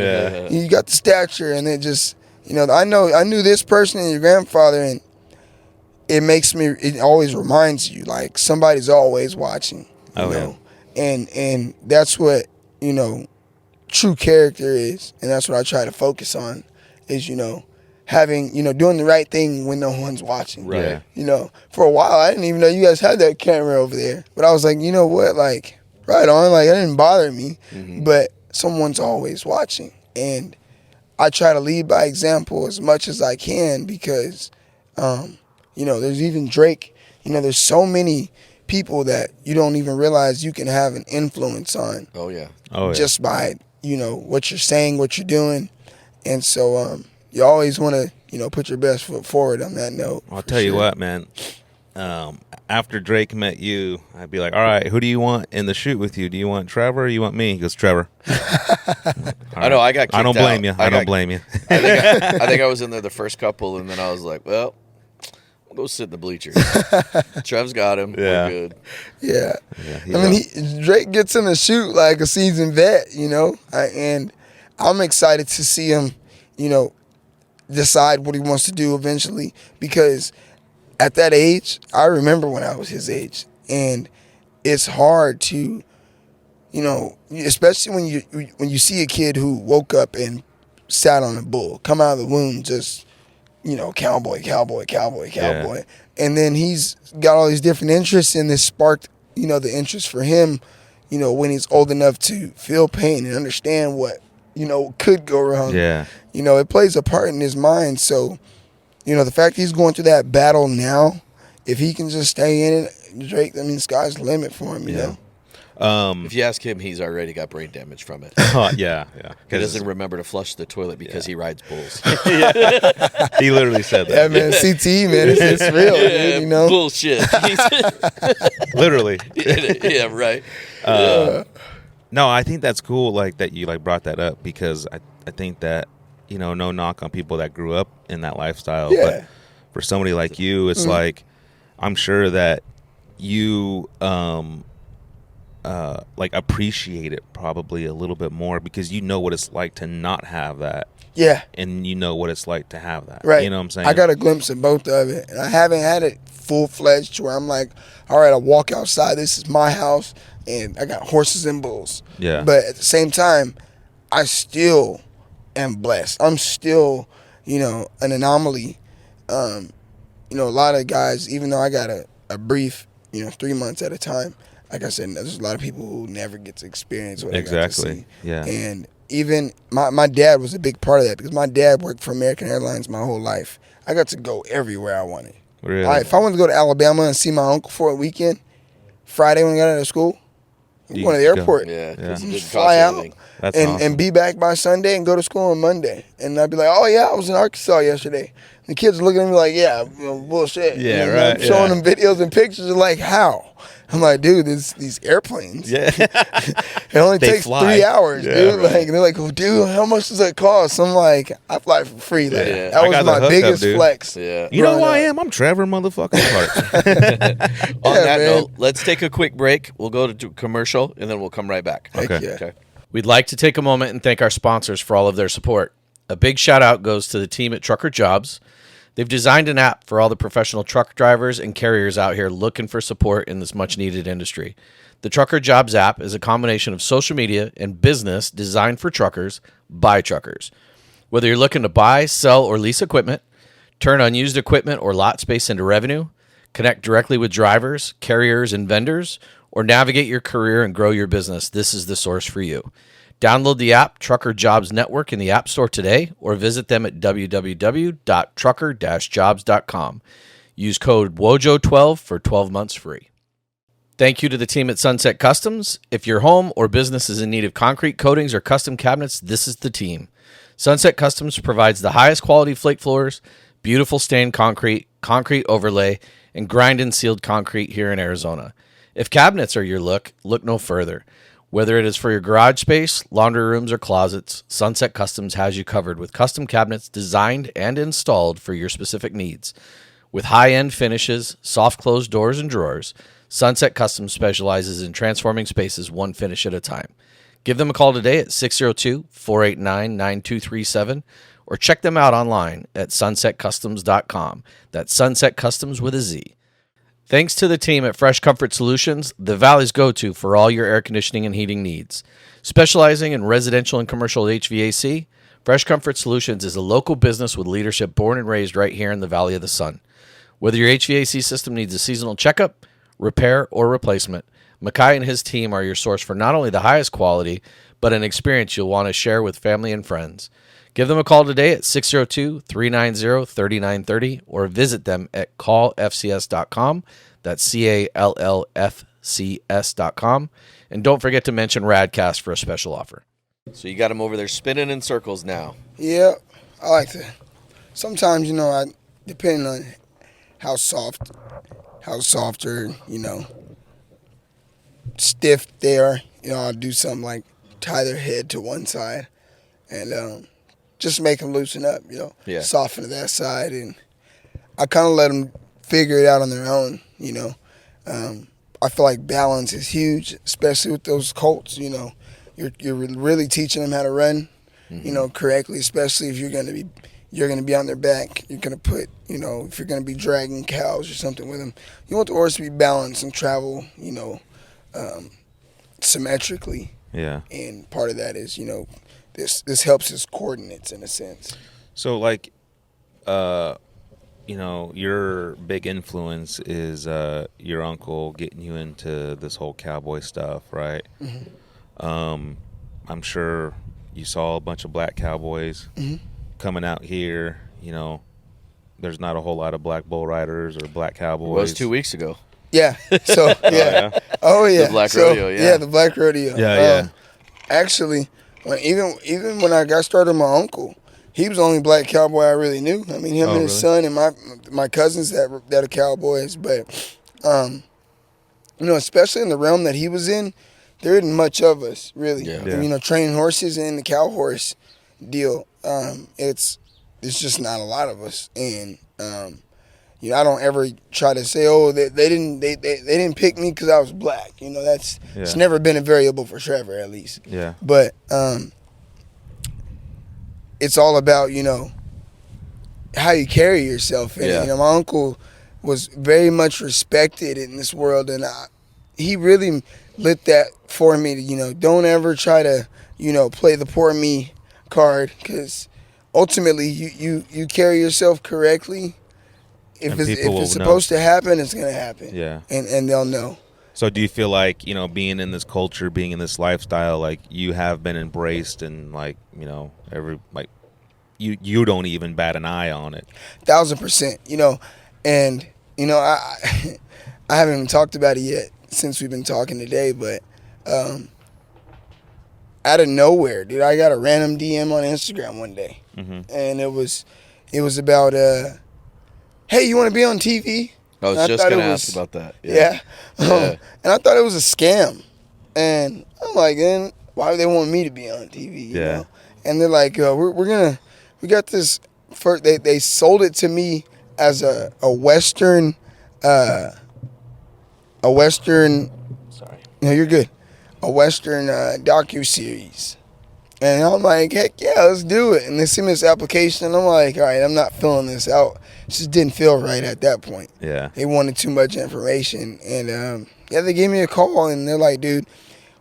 you got the stature. And it just, I knew this person and your grandfather, and it always reminds you, like, somebody's always watching. You know? And that's what, true character is. And that's what I try to focus on is, having, doing the right thing when no one's watching. Right. For a while, I didn't even know you guys had that camera over there. But I was like, you know what, like, right on, like, it didn't bother me. Mm-hmm. But someone's always watching. And I try to lead by example as much as I can because, there's even Drake. There's so many people that you don't even realize you can have an influence on. Oh, yeah. Just by, what you're saying, what you're doing. And so you always want to, put your best foot forward on that note. I'll tell you what, man. After Drake met you, I'd be like, all right, who do you want in the shoot with you? Do you want Trevor or you want me? He goes, Trevor. I know, I got kicked out. I don't blame you. I don't blame you. I think I was in there the first couple, and then I was like, well, we'll go sit in the bleachers. Trev's got him. Yeah. We're good. Yeah. Drake gets in the shoot like a seasoned vet, and I'm excited to see him, decide what he wants to do eventually because at that age, I remember when I was his age, and it's hard to, especially when you see a kid who woke up and sat on a bull, come out of the womb just, cowboy, yeah. And then he's got all these different interests, and this sparked, the interest for him, when he's old enough to feel pain and understand what, could go wrong. Yeah. It plays a part in his mind, so. The fact he's going through that battle now, if he can just stay in it, Drake, the sky's the limit for him, you know? If you ask him, he's already got brain damage from it. Yeah. He doesn't remember to flush the toilet because he rides bulls. He literally said that. Yeah, man, CTE, man, it's real, dude, Bullshit. Literally. Yeah, right. No, I think that's cool, like, that you, like, brought that up because I think that, no knock on people that grew up in that lifestyle. Yeah. But for somebody like you, it's like, I'm sure that you, like, appreciate it probably a little bit more because you know what it's like to not have that. Yeah. And you know what it's like to have that. Right. You know what I'm saying? I got a glimpse of both of it. And I haven't had it full-fledged to where I'm like, all right, I walk outside, this is my house, and I got horses and bulls. Yeah. But at the same time, I still am blessed. I'm still, an anomaly. A lot of guys, even though I got a brief, 3 months at a time, like I said, there's a lot of people who never get to experience what I got to Exactly. see. Yeah. And even my dad was a big part of that because my dad worked for American Airlines my whole life. I got to go everywhere I wanted. Really? If I wanted to go to Alabama and see my uncle for a weekend, Friday when I got out of school, I'm going to the airport. Yeah. Just fly out That's and, awesome. and be back by Sunday and go to school on Monday. And I'd be like, oh, yeah, I was in Arkansas yesterday. The kids looking at me like, yeah, bullshit. Yeah, and right. I'm showing them videos and pictures of like, how? I'm like, dude, these airplanes. Yeah. It only They takes fly. 3 hours, Yeah, dude. right. Like, and they're like, well, dude, how much does that cost? I'm like, I fly for free. Like, Yeah. That I was got the my hookup, biggest dude. flex. Yeah. You know who growing I up. am? I'm Trevor motherfucking Clark. On Yeah, that man. note, let's take a quick break. We'll go to commercial, and then we'll come right back. Heck Okay. yeah. Okay. We'd like to take a moment and thank our sponsors for all of their support. A big shout out goes to the team at Trucker Jobs. They've designed an app for all the professional truck drivers and carriers out here looking for support in this much needed industry. The Trucker Jobs app is a combination of social media and business designed for truckers by truckers. Whether you're looking to buy, sell, or lease equipment, turn unused equipment or lot space into revenue, connect directly with drivers, carriers, and vendors, or navigate your career and grow your business, this is the source for you. Download the app Trucker Jobs Network in the App Store today or visit them at www.trucker-jobs.com. Use code WOJO12 for 12 months free. Thank you to the team at Sunset Customs. If your home or business is in need of concrete coatings or custom cabinets, this is the team. Sunset Customs provides the highest quality flake floors, beautiful stained concrete, concrete overlay, and grind and sealed concrete here in Arizona. If cabinets are your look no further. Whether it is for your garage space, laundry rooms, or closets, Sunset Customs has you covered with custom cabinets designed and installed for your specific needs. With high-end finishes, soft-close doors and drawers, Sunset Customs specializes in transforming spaces one finish at a time. Give them a call today at 602-489-9237 or check them out online at sunsetcustoms.com. That's Sunset Customs with a Z. Thanks to the team at Fresh Comfort Solutions, the Valley's go-to for all your air conditioning and heating needs. Specializing in residential and commercial HVAC, Fresh Comfort Solutions is a local business with leadership born and raised right here in the Valley of the Sun. Whether your HVAC system needs a seasonal checkup, repair, or replacement, Mackay and his team are your source for not only the highest quality, but an experience you'll want to share with family and friends. Give them a call today at 602-390-3930 or visit them at callfcs.com. That's CALLFCS.com. And don't forget to mention Radcast for a special offer. So you got them over there spinning in circles now. Yeah, I like to. Sometimes, depending on how soft or, stiff they are, I'll do something like tie their head to one side and just make them loosen up, Yeah. Soften to that side. And I kind of let them figure it out on their own, I feel like balance is huge, especially with those colts, You're really teaching them how to run, correctly, especially if you're going to be on their back. You're going to put, if you're going to be dragging cows or something with them, you want the horse to be balanced and travel, symmetrically. Yeah. And part of that is, this helps his coordinates in a sense. So, your big influence is your uncle getting you into this whole cowboy stuff, right? Mm-hmm. I'm sure you saw a bunch of black cowboys coming out here. There's not a whole lot of black bull riders or black cowboys. It was 2 weeks ago. Yeah. So, yeah. Oh, yeah. The black rodeo, yeah. Yeah, the black rodeo. Yeah. Actually, even when I got started with my uncle, he was the only black cowboy I really knew. I mean, him and his son and my cousins that are cowboys. But, especially in the realm that he was in, there isn't much of us, really. Yeah. And, training horses and the cow horse deal, it's just not a lot of us. And, I don't ever try to say, they didn't pick me because I was black. It's never been a variable for Trevor, at least. Yeah. But it's all about, how you carry yourself. And, my uncle was very much respected in this world, and he really lit that for me to, don't ever try to, play the poor me card, because ultimately you carry yourself correctly. If it's supposed to happen, it's going to happen. Yeah. And they'll know. So do you feel like, you know, being in this culture, being in this lifestyle, like you have been embraced and like, you know, you don't even bat an eye on it? 1,000%, you know, and, you know, I I haven't even talked about it yet since we've been talking today, but out of nowhere, dude, I got a random DM on Instagram one day, and it was about, hey, you want to be on TV? I was just going to ask about that. Yeah. And I thought it was a scam. And I'm like, then why would they want me to be on TV? You know? And they're like, we got this, they sold it to me as a Western, sorry. No, you're good. A Western docuseries. And I'm like, heck yeah, let's do it. And they sent me this application, and I'm like, all right, I'm not filling this out. It just didn't feel right at that point. Yeah. They wanted too much information. And, they gave me a call, and they're like, dude,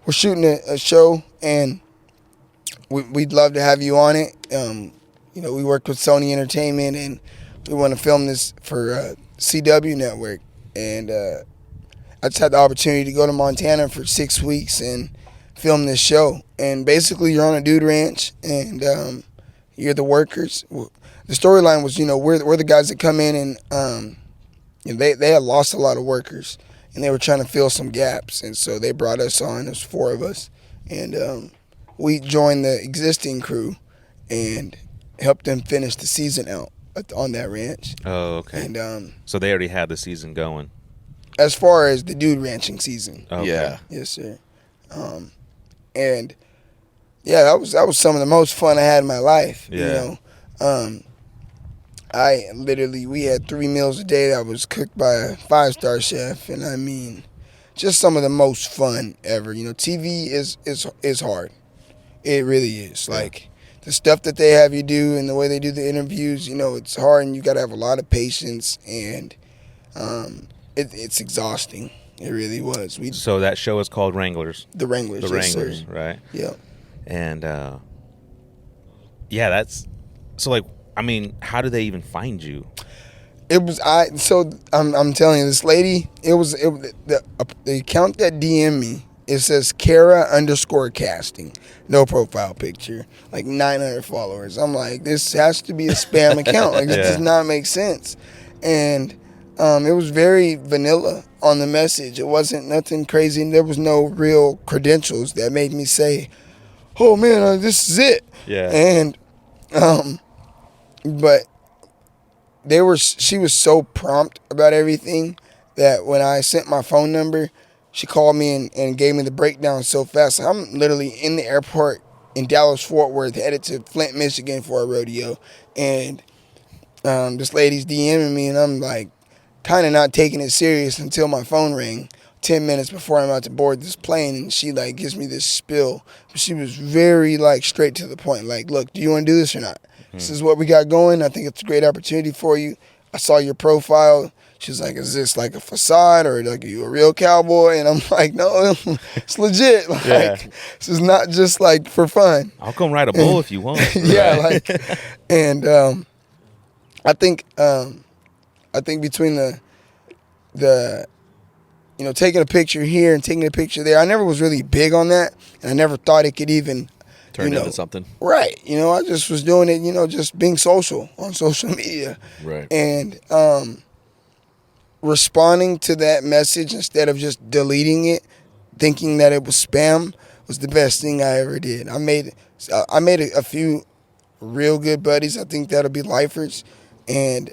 we're shooting a show, and we'd love to have you on it. You know, we worked with Sony Entertainment, and we want to film this for CW Network. And I just had the opportunity to go to Montana for 6 weeks and film this show. And basically, you're on a dude ranch, and you're the workers. The storyline was, you know, we're the guys that come in, and they had lost a lot of workers, and they were trying to fill some gaps. And so they brought us on. There's 4 of us, and we joined the existing crew and helped them finish the season out on that ranch. Oh, okay. And so they already had the season going. As far as the dude ranching season. Okay. Yeah. Yes, sir. And yeah, that was some of the most fun I had in my life. Yeah. You know, we had 3 meals a day that was cooked by a 5-star chef, and I mean, just some of the most fun ever. You know, TV is hard. It really is. Yeah. Like the stuff that they have you do and the way they do the interviews, you know, it's hard, and you got to have a lot of patience, and it's exhausting. It really was. So that show is called Wranglers. The Wranglers. The yes, Wranglers, sir. right? Yeah. And yeah, that's so. Like, I mean, how do they even find you? It was I'm telling you, this lady. The account that DM'd me. It says Kara_casting, no profile picture, like 900 followers. I'm like, this has to be a spam account. Like, this does not make sense. And it was very vanilla on the message. It wasn't nothing crazy, and there was no real credentials that made me say, oh man, this is it. Yeah. And but she was so prompt about everything that when I sent my phone number, she called me and gave me the breakdown so fast. I'm literally in the airport in Dallas-Fort Worth, headed to Flint, Michigan for a rodeo, and this lady's DMing me, and I'm like, kind of not taking it serious until my phone rang 10 minutes before I'm about to board this plane, and she like gives me this spill. But she was very like straight to the point, like, look, do you want to do this or not? This is what we got going. I think it's a great opportunity for you. I saw your profile. She's like, is this like a facade, or like, are you a real cowboy? And I'm like, no, it's legit. Like, this is not just like for fun. I'll come ride a bull if you want. Yeah, like, and I think between the you know, taking a picture here and taking a picture there, I never was really big on that, and I never thought it could even turn into something. Right. You know, I just was doing it, you know, just being social on social media. Right. And responding to that message instead of just deleting it, thinking that it was spam, was the best thing I ever did. I made a few real good buddies. I think that'll be lifers. And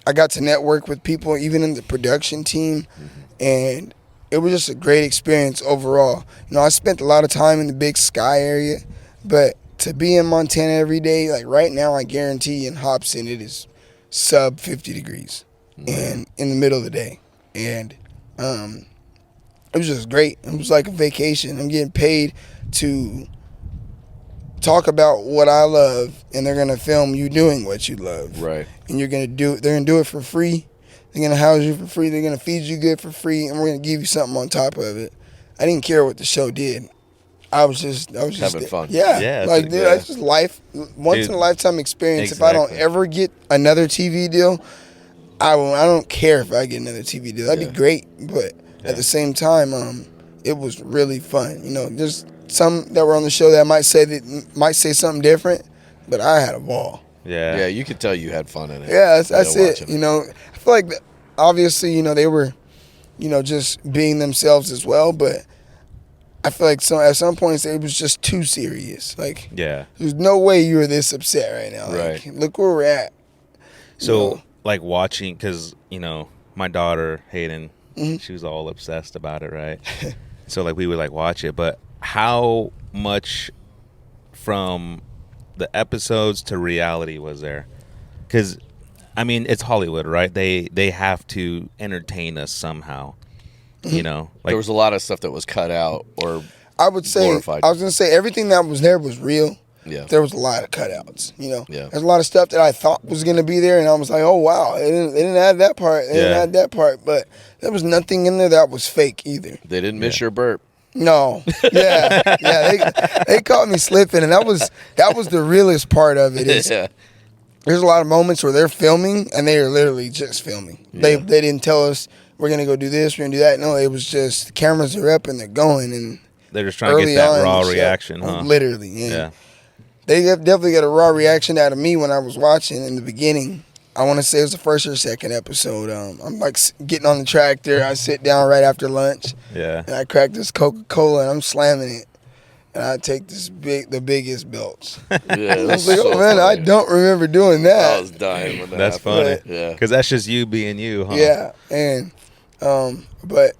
I got to network with people even in the production team, and it was just a great experience overall. You know, I spent a lot of time in the Big Sky area, but to be in Montana every day, like right now, I guarantee in Hobson it is sub 50 degrees and in the middle of the day. And it was just great. It was like a vacation. I'm getting paid to talk about what I love, and they're gonna film you doing what you love. Right. And you're gonna do it. They're gonna do it for free. They're gonna house you for free. They're gonna feed you good for free, and we're gonna give you something on top of it. I didn't care what the show did. I was just having fun. Yeah, like dude, that's just life, once in a lifetime experience. Exactly. If I don't ever get another TV deal, I don't care if I get another TV deal. That'd be great, but at the same time, it was really fun. You know, there's some that were on the show that might say something different, but I had a ball. Yeah. Yeah, you could tell you had fun in it. Yeah, that's it. Watching. You know, I feel like obviously, you know, they were, you know, just being themselves as well, but I feel like at some points it was just too serious. Like, there's no way you were this upset right now. Like, look where we're at. So, like, watching, because, you know, my daughter, Hayden, she was all obsessed about it, right? So, like, we would, like, watch it. But how much from the episodes to reality was there? Because, I mean, it's Hollywood, right? They have to entertain us somehow. You know, like, there was a lot of stuff that was cut out or I would say glorified. I was gonna say everything that was there was real. Yeah, there was a lot of cutouts. You know, yeah, there's a lot of stuff that I thought was gonna be there, and I was like, oh wow, they didn't add that part, they didn't add that part, but there was nothing in there that was fake either. They didn't miss your burp. No, they caught me slipping, and that was the realest part of it. Is there's a lot of moments where they're filming and they are literally just filming. They didn't tell us, we're going to go do this, we're going to do that. No, it was just the cameras are up and they're going. And they're just trying to get that raw reaction, huh? Literally, yeah. They definitely got a raw reaction out of me when I was watching in the beginning. I want to say it was the first or second episode. I'm like getting on the tractor. I sit down right after lunch. Yeah. And I crack this Coca-Cola and I'm slamming it. And I take the biggest belts. Yeah, I was like, oh man, funny. I don't remember doing that. I was dying when that That's happened. funny. Yeah. Because that's just you being you, huh? Yeah. And, but.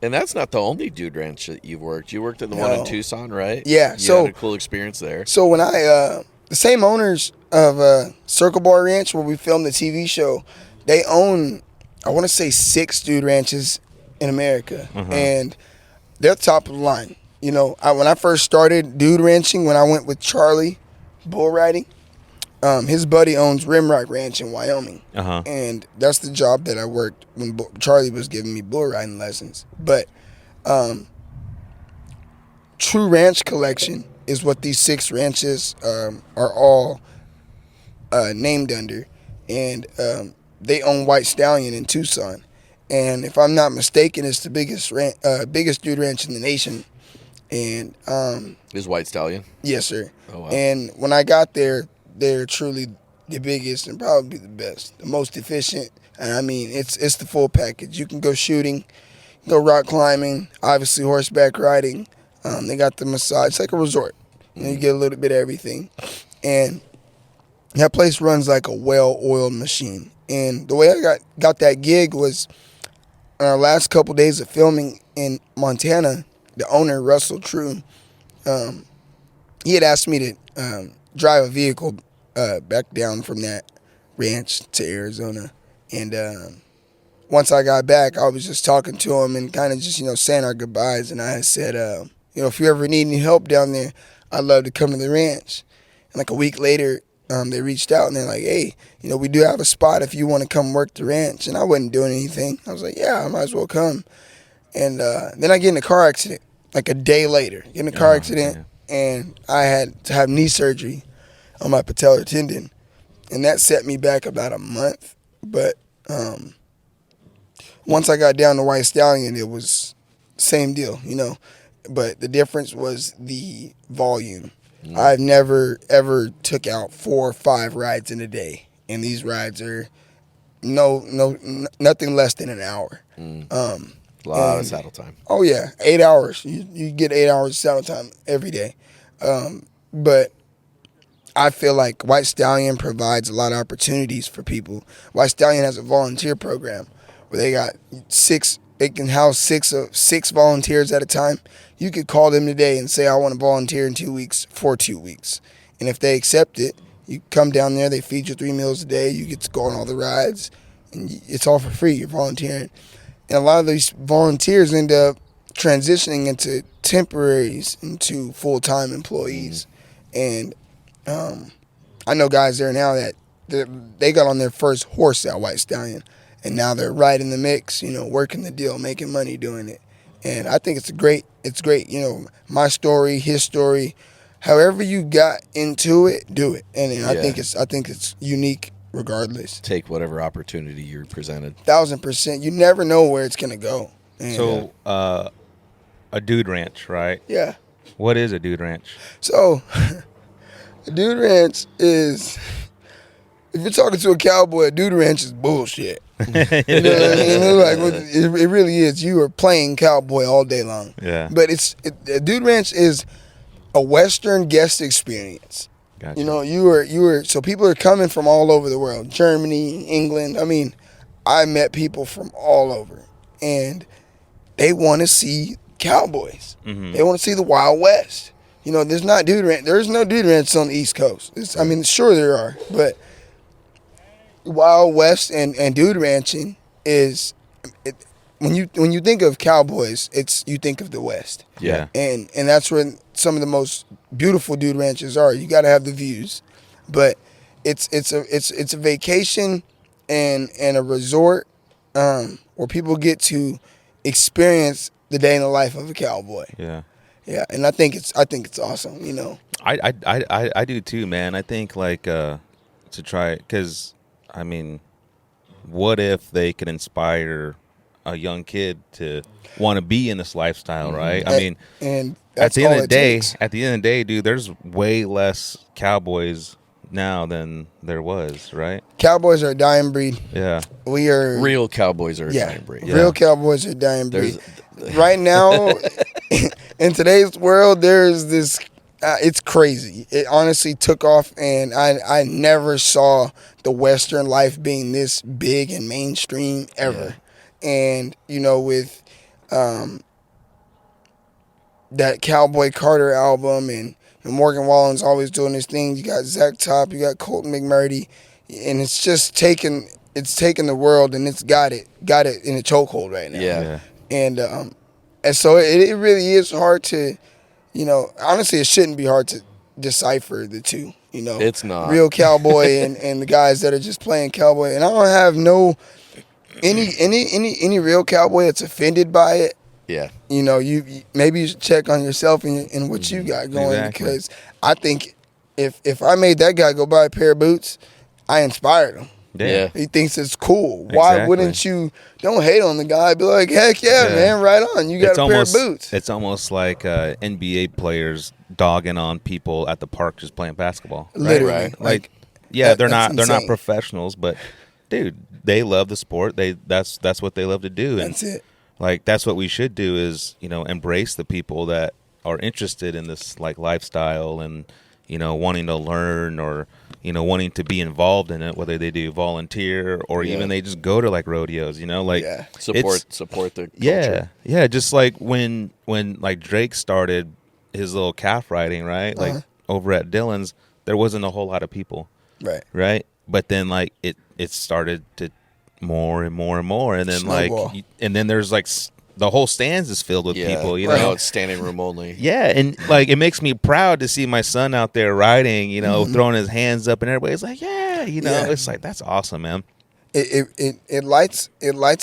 And that's not the only dude ranch that you've worked. You worked at the one in Tucson, right? Yeah. You had a cool experience there. So when the same owners of Circle Boy Ranch where we filmed the TV show, they own, I want to say 6 dude ranches in America. And they're top of the line. You know, when I first started dude ranching, when I went with Charlie bull riding, his buddy owns Rimrock Ranch in Wyoming. And that's the job that I worked when Charlie was giving me bull riding lessons. But True Ranch Collection is what these 6 ranches are all named under. And they own White Stallion in Tucson. And if I'm not mistaken, it's the biggest dude ranch in the nation. And is White Stallion? Yes, sir. Oh, wow. And when I got there, they're truly the biggest and probably the best, the most efficient. And I mean, it's the full package. You can go shooting, go rock climbing, obviously horseback riding. They got the massage. It's like a resort. You get a little bit of everything. And that place runs like a well-oiled machine. And the way I got that gig was on our last couple days of filming in Montana. The owner, Russell True, he had asked me to drive a vehicle back down from that ranch to Arizona. And once I got back, I was just talking to him and kind of just, saying our goodbyes. And I said, if you ever need any help down there, I'd love to come to the ranch. And like a week later, they reached out and they're like, hey, we do have a spot if you want to come work the ranch. And I wasn't doing anything. I was like, yeah, I might as well come. And then I get in a car accident, like a day later. Get in a car accident, and I had to have knee surgery on my patellar tendon. And that set me back about a month. But once I got down to White Stallion, it was same deal, But the difference was the volume. I've never, ever took out 4 or 5 rides in a day. And these rides are nothing less than an hour. A lot of saddle time. Oh, yeah. 8 hours. You get 8 hours of saddle time every day. But I feel like White Stallion provides a lot of opportunities for people. White Stallion has a volunteer program where they got 6. They can house 6 volunteers at a time. You could call them today and say, I want to volunteer in 2 weeks for 2 weeks. And if they accept it, you come down there, they feed you 3 meals a day, you get to go on all the rides, and it's all for free. You're volunteering. And a lot of these volunteers end up transitioning into temporaries, into full-time employees. And I know guys there now that they got on their first horse at White Stallion, and now they're right in the mix, working the deal, making money doing it. And I think it's great, my story, his story, however you got into it, do it. And I think it's unique regardless. Take whatever opportunity you're presented. 1,000%. You never know where it's going to go. And, So, a dude ranch, right? yeah. What is a dude ranch? So, a dude ranch is, if you're talking to a cowboy, a dude ranch is bullshit. You know what I mean? It really is. You are playing cowboy all day long. Yeah. But a dude ranch is a Western guest experience. Gotcha. You know, you were so people are coming from all over the world, Germany, England. I mean, I met people from all over, and they want to see cowboys. Mm-hmm. They want to see the Wild West. You know, there's no dude ranches on the East Coast. I mean, sure there are, but Wild West and dude ranching is when you think of cowboys, you think of the West. Yeah. And that's where some of the most beautiful dude ranches are. You got to have the views, but it's a vacation and a resort where people get to experience the day in the life of a cowboy. Yeah. Yeah, and I think it's awesome. You know. I do too, man. I think like to try, because I mean, what if they could inspire a young kid to want to be in this lifestyle, right? I mean, and at that's the end all of the it day, takes. dude, there's way less cowboys now than there was, right? Cowboys are a dying breed. Yeah. We are Real cowboys are a yeah, dying breed. Yeah. real cowboys are a dying breed. There's Right now, in today's world, there's this. It's crazy. It honestly took off, and I never saw the Western life being this big and mainstream ever. And you know, with that Cowboy Carter album, and Morgan Wallen's always doing his thing. You got Zach Top, you got Colton McMurdy, and it's just taken the world, and it's got it in a chokehold right now. Yeah. And so it really is hard to, you know, honestly, it shouldn't be hard to decipher the two. You know, It's not. real cowboy and the guys that are just playing cowboy. And I don't have any real cowboy that's offended by it. Yeah. You know, maybe you should check on yourself and what you got going, Exactly. because I think if I made that guy go buy a pair of boots, I inspired him. Yeah. He thinks it's cool. Why Exactly. wouldn't you? Don't hate on the guy. Be like, heck yeah, man, right on. You got a pair of boots. It's almost like NBA players dogging on people at the park just playing basketball. Right? Literally, Right. Like, yeah, they're that's not insane. professionals, but dude, they love the sport. That's what they love to do. And That's it. like that's what we should do is, you know, embrace the people that are interested in this like lifestyle and, you know, wanting to learn or, you know, wanting to be involved in it, whether they do volunteer or Yeah. even they just go to like rodeos, you know, like Yeah. it's- Support the culture. yeah, just like when like Drake started his little calf riding, right? Uh-huh. Like over at Dillon's, there wasn't a whole lot of people, Right. But then like it started to more and more and more, and then Snowball. and then there's like the whole stands is filled with Yeah. people, you Now know. it's standing room only. Yeah, and like it makes me proud to see my son out there riding, you know, Mm-hmm. throwing his hands up, and everybody's like, yeah, you know, Yeah. it's like that's awesome, man. It lights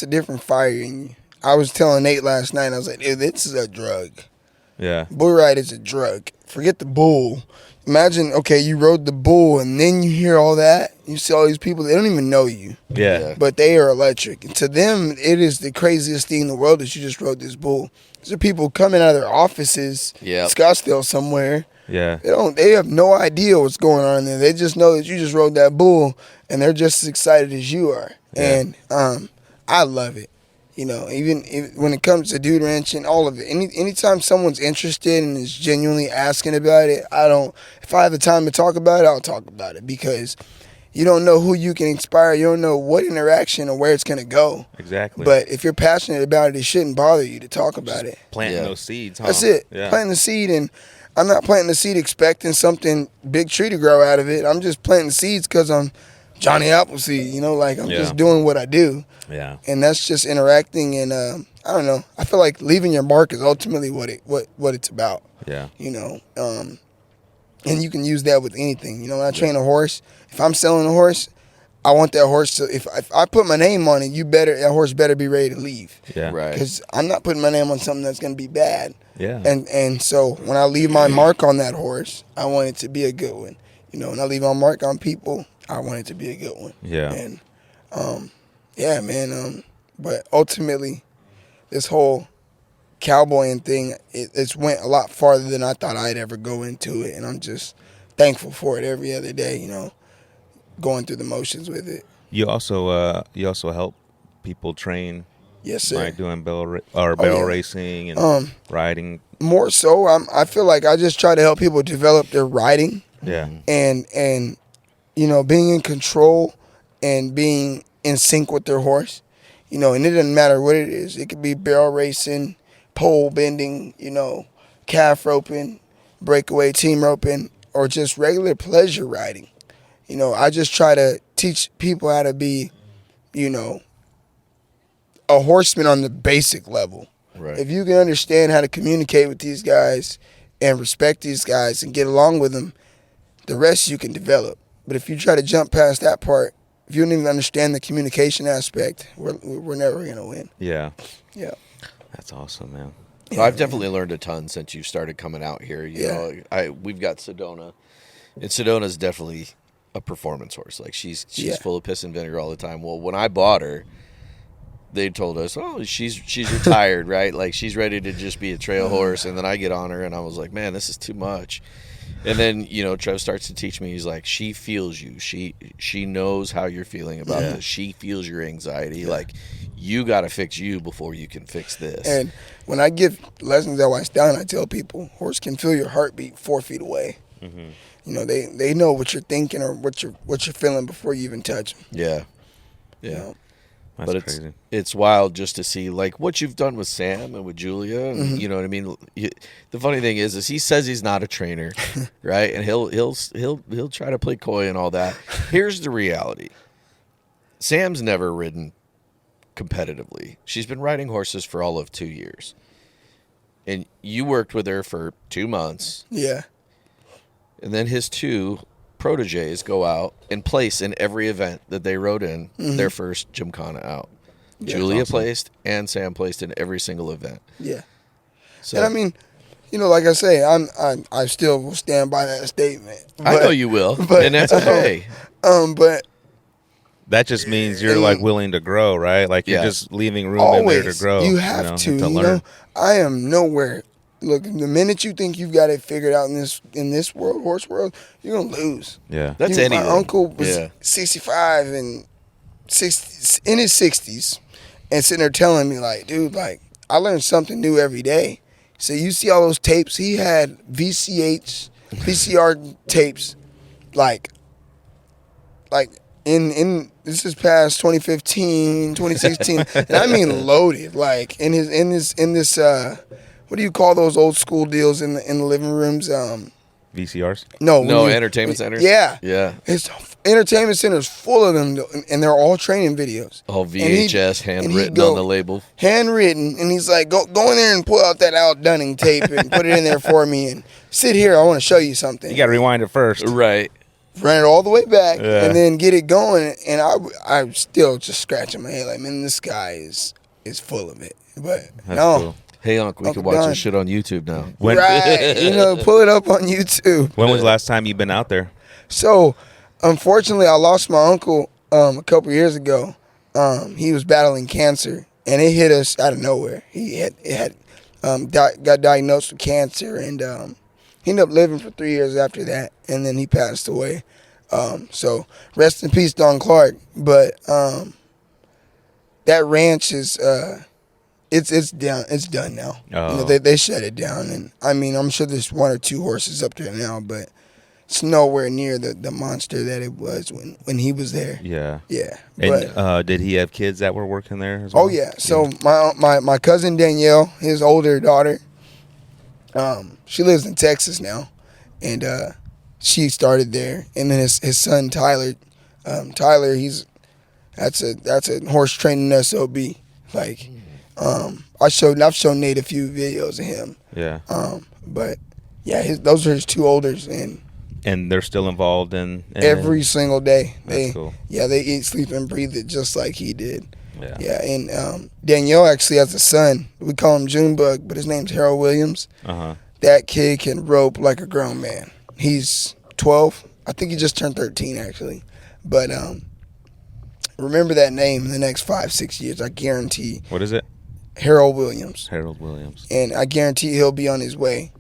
a different fire in you. I was telling Nate last night. I was like, dude, this is a drug. Yeah, Bull ride is a drug. Forget the bull. Imagine, okay, you rode the bull, and then you hear all that. You see all these people. They don't even know you, yeah, but they are electric. And to them, it is the craziest thing in the world that you just rode this bull. These are people coming out of their offices, Yep. Scottsdale somewhere. yeah. They have no idea what's going on there. They just know that you just rode that bull, and they're just as excited as you are. Yeah. And I love it. You know, even when it comes to dude ranching, all of it. Anytime someone's interested and is genuinely asking about it, if I have the time to talk about it, I'll talk about it, because you don't know who you can inspire. You don't know what interaction or where it's going to go. Exactly. But if you're passionate about it, it shouldn't bother you to talk about it. planting Yeah. those seeds, huh? That's it. Yeah. Planting the seed, and I'm not planting the seed expecting something big tree to grow out of it. I'm just planting seeds because I'm Johnny Appleseed. You know, like I'm Yeah. just doing what I do, Yeah. and that's just interacting. And I don't know. I feel like leaving your mark is ultimately what it's about. Yeah. You know, and you can use that with anything. You know, when I train a horse, if I'm selling a horse, I want that horse to. If I put my name on it, that horse better be ready to leave. Yeah. Right. Because I'm not putting my name on something that's going to be bad. Yeah. And so when I leave my mark on that horse, I want it to be a good one. You know, when I leave my mark on people, I want it to be a good one. Yeah. And yeah, man. But ultimately, this whole cowboying thing, it's went a lot farther than I thought I'd ever go into it, and I'm just thankful for it every other day, you know, going through the motions with it. You also help people train. Yes, sir. Like doing barrel racing and riding. More so, I feel like I just try to help people develop their riding. Yeah. And you know, being in control and being in sync with their horse. You know, and it doesn't matter what it is. It could be barrel racing, pole bending, you know, calf roping, breakaway team roping, or just regular pleasure riding. You know, I just try to teach people how to be, you know, a horseman on the basic level. Right. If you can understand how to communicate with these guys and respect these guys and get along with them, the rest you can develop. But if you try to jump past that part, if you don't even understand the communication aspect, we're never going to win. Yeah. Yeah. That's awesome, man. So I've definitely learned a ton since you started coming out here. You know, we've got Sedona, and Sedona's definitely a performance horse. Like she's full of piss and vinegar all the time. Well, when I bought her, they told us, oh, she's retired, right? Like she's ready to just be a trail horse. And then I get on her, and I was like, man, this is too much. And then, you know, Trev starts to teach me. He's like, she feels you. She knows how you're feeling about this. She feels your anxiety. Like, you got to fix you before you can fix this. And when I give lessons at White Stallion, I tell people, horse can feel your heartbeat 4 feet away. Mm-hmm. You know, they know what you're thinking or what you're feeling before you even touch them. Yeah. You know? That's but crazy. It's wild just to see like what you've done with Sam and with Julia. And, you know what I mean? The funny thing is he says he's not a trainer, right? And he'll try to play coy and all that. Here's the reality: Sam's never ridden competitively. She's been riding horses for all of 2 years, and you worked with her for 2 months. Yeah. And then his 2 proteges go out and place in every event that they rode in their first Gymkhana out. Yeah, Julia placed and Sam placed in every single event. Yeah. So, and I mean, you know, like I say, I still will stand by that statement. I know you will, and that's okay. But that just means you're like willing to grow, right? Like you're just leaving room in there to grow. You have to learn. Know, I am nowhere. Look, the minute you think you've got it figured out in this world, horse world, you're gonna lose. Yeah, that's anything. My uncle was 65 and in his 60s, and sitting there telling me like, dude, like I learned something new every day. So you see all those tapes? He had VCR tapes, like in this is past 2015, 2016, and I mean loaded, like in this. What do you call those old school deals in the living rooms? VCRs? No, entertainment centers. Yeah. His entertainment center's full of them, and they're all training videos. All VHS, handwritten on the label. Handwritten, and he's like, go in there and pull out that Al Dunning tape and put it in there for me, and sit here. I want to show you something. You got to rewind it first, right? Run it all the way back, and then get it going. And I'm still just scratching my head, like, man, this guy is full of it. But That's cool. Hey, Unc, we can watch this shit on YouTube now. Right. You know, pull it up on YouTube. When was the last time you've been out there? So, unfortunately, I lost my uncle a couple years ago. He was battling cancer, and it hit us out of nowhere. He got diagnosed with cancer, and he ended up living for 3 years after that, and then he passed away. So, rest in peace, Don Clark. But that ranch is... It's down. It's done now. Oh. You know, they shut it down, and I mean, I'm sure there's 1 or 2 horses up there now, but it's nowhere near the monster that it was when he was there. Yeah. Yeah. And but, did he have kids that were working there as well? Oh yeah. So my cousin Danielle, his older daughter, she lives in Texas now, and she started there, and then his son Tyler, that's a horse training SOB, like. I've shown Nate a few videos of him. Yeah. But yeah, those are his 2 olders, and they're still involved in every single day. That's cool. Yeah, they eat, sleep, and breathe it just like he did. Yeah. Yeah, and Danielle actually has a son. We call him Junebug, but his name's Harold Williams. That kid can rope like a grown man. He's 12. I think he just turned 13 actually. But remember that name in the next 5-6 years, I guarantee. What is it? Harold Williams. Harold Williams. And I guarantee he'll be on his way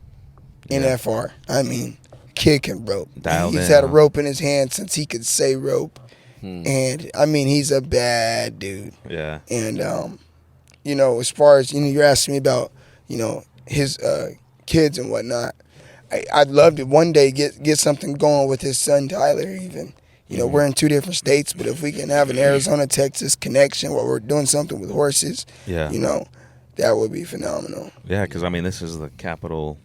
in Yeah. FR. I mean, kid can rope. Dialed He's in, had a huh? rope in his hand since he could say rope. And, I mean, he's a bad dude. Yeah. And, you know, as far as, you know, you're asking me about, you know, his kids and whatnot. I'd love to one day get something going with his son, Tyler, even. You know, we're in 2 different states, but if we can have an Arizona-Texas connection where we're doing something with horses, Yeah. you know, that would be phenomenal. Yeah, because, I mean, this is the capital.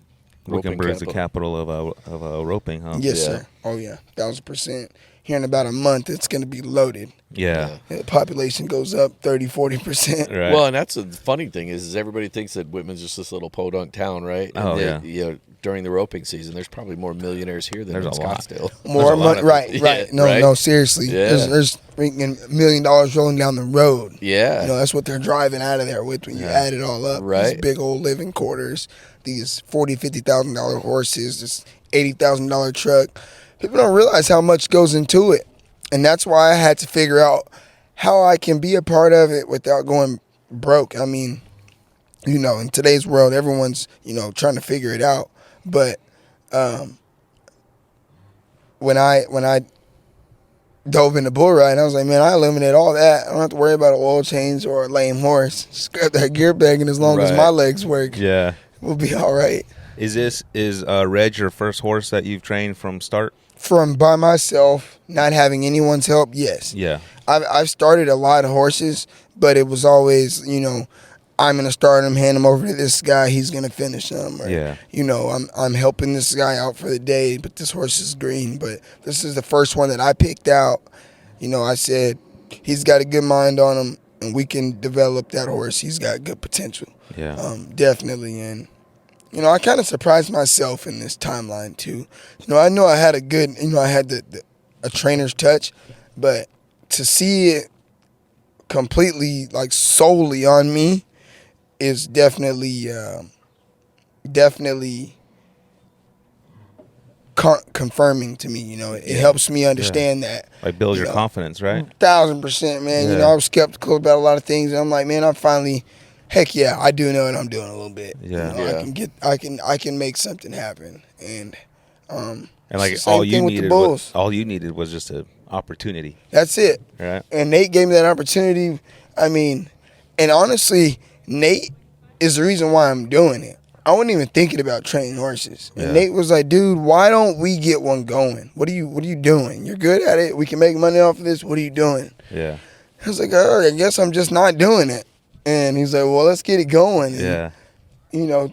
Roping Wickenburg's the capital of roping, huh? Yes, Yeah. sir. Oh, yeah, 1,000%. Here in about a month, it's going to be loaded. Yeah. The population goes up 30, 40%. Right. Well, and that's the funny thing is everybody thinks that Whitman's just this little podunk town, right? And Oh, yeah. You know, during the roping season, there's probably more millionaires here than There's in a lot. Scottsdale. More There's a lot money, of- right, Yeah, right. No, right? no, seriously. Yeah. There's freaking $1 million rolling down the road. Yeah. You know, that's what they're driving out of there with when you add it all up. Right. These big old living quarters, these $40,000, $50,000 horses, this $80,000 truck. People don't realize how much goes into it. And that's why I had to figure out how I can be a part of it without going broke. I mean, you know, in today's world, everyone's, you know, trying to figure it out. But when I dove into bull riding, I was like, man, I eliminate all that. I don't have to worry about oil change or a lame horse. Just grab that gear bag, and as long as Right. my legs work, Yeah. we'll be all right. Is Reg your first horse that you've trained from start? From by myself, not having anyone's help, yes. Yeah. I've started a lot of horses, but it was always, you know, I'm gonna start him, hand him over to this guy, he's gonna finish him. Or, Yeah. you know, I'm helping this guy out for the day, but this horse is green. But this is the first one that I picked out. You know, I said he's got a good mind on him, and we can develop that horse. He's got good potential. Yeah. Definitely. And you know, I kind of surprised myself in this timeline too. You know, I know I had a good, you know, I had a trainer's touch, but to see it completely, like, solely on me is definitely confirming to me. You know, it helps me understand that. Like build you your know, confidence, right? 1,000%, man. You Yeah. know, I was skeptical about a lot of things, and I'm like, man, I'm finally, heck yeah, I do know what I'm doing a little bit. Yeah. You know, Yeah. I can make something happen, and And like it's the same thing with the bulls. all you needed was just an opportunity, That's it. right? And Nate gave me that opportunity. I mean, and honestly, Nate is the reason why I'm doing it. I wasn't even thinking about training horses. And Yeah. Nate was like, dude, why don't we get one going? What are you doing? You're good at it. We can make money off of this. What are you doing? Yeah. I was like, I guess I'm just not doing it. And he's like, well, let's get it going. And, Yeah. you know,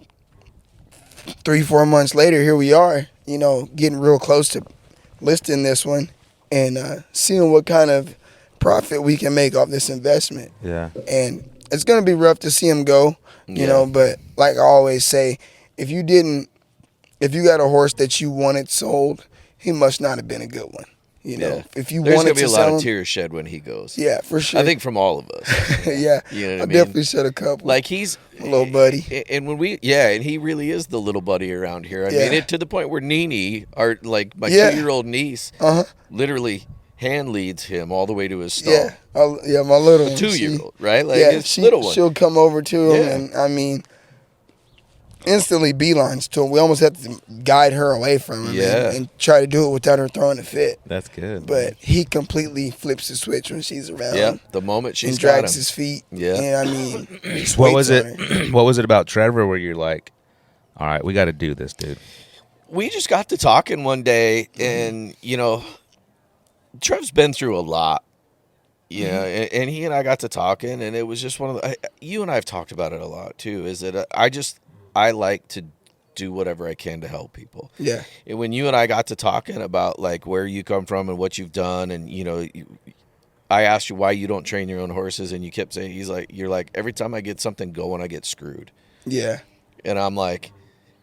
3-4 months later, here we are, you know, getting real close to listing this one and seeing what kind of profit we can make off this investment. Yeah. And it's going to be rough to see him go, you know, but like I always say, if you got a horse that you wanted sold, he must not have been a good one. You know, if you There's wanted gonna be to a lot sell of him, tears shed when he goes. yeah, for sure. I think from all of us. yeah, You know what I I mean? definitely shed a couple. Like he's a little buddy. and when and he really is the little buddy around here. I mean, Yeah. it to the point where Nene, my Yeah. 2-year-old niece, literally hand leads him all the way to his stall. Yeah, my little one, 2-year-old, right? Like yeah, his little one. she'll come over to him, Yeah. and I mean, instantly beelines to him. We almost have to guide her away from him, Yeah. and try to do it without her throwing a fit. That's good. But he completely flips the switch when she's around. Yeah, the moment she's and got drags him. his feet. Yeah. And I mean, just what waits was on it? her. What was it about Trevor where you're like, all right, we got to do this, dude? We just got to talking one day, and you know, Trev's been through a lot. You know, and he and I got to talking, and it was just one of the. You and I have talked about it a lot too. Is that I like to do whatever I can to help people. Yeah. And when you and I got to talking about like where you come from and what you've done, and you know, I asked you why you don't train your own horses, and you kept saying you're like every time I get something going, I get screwed. Yeah. And I'm like,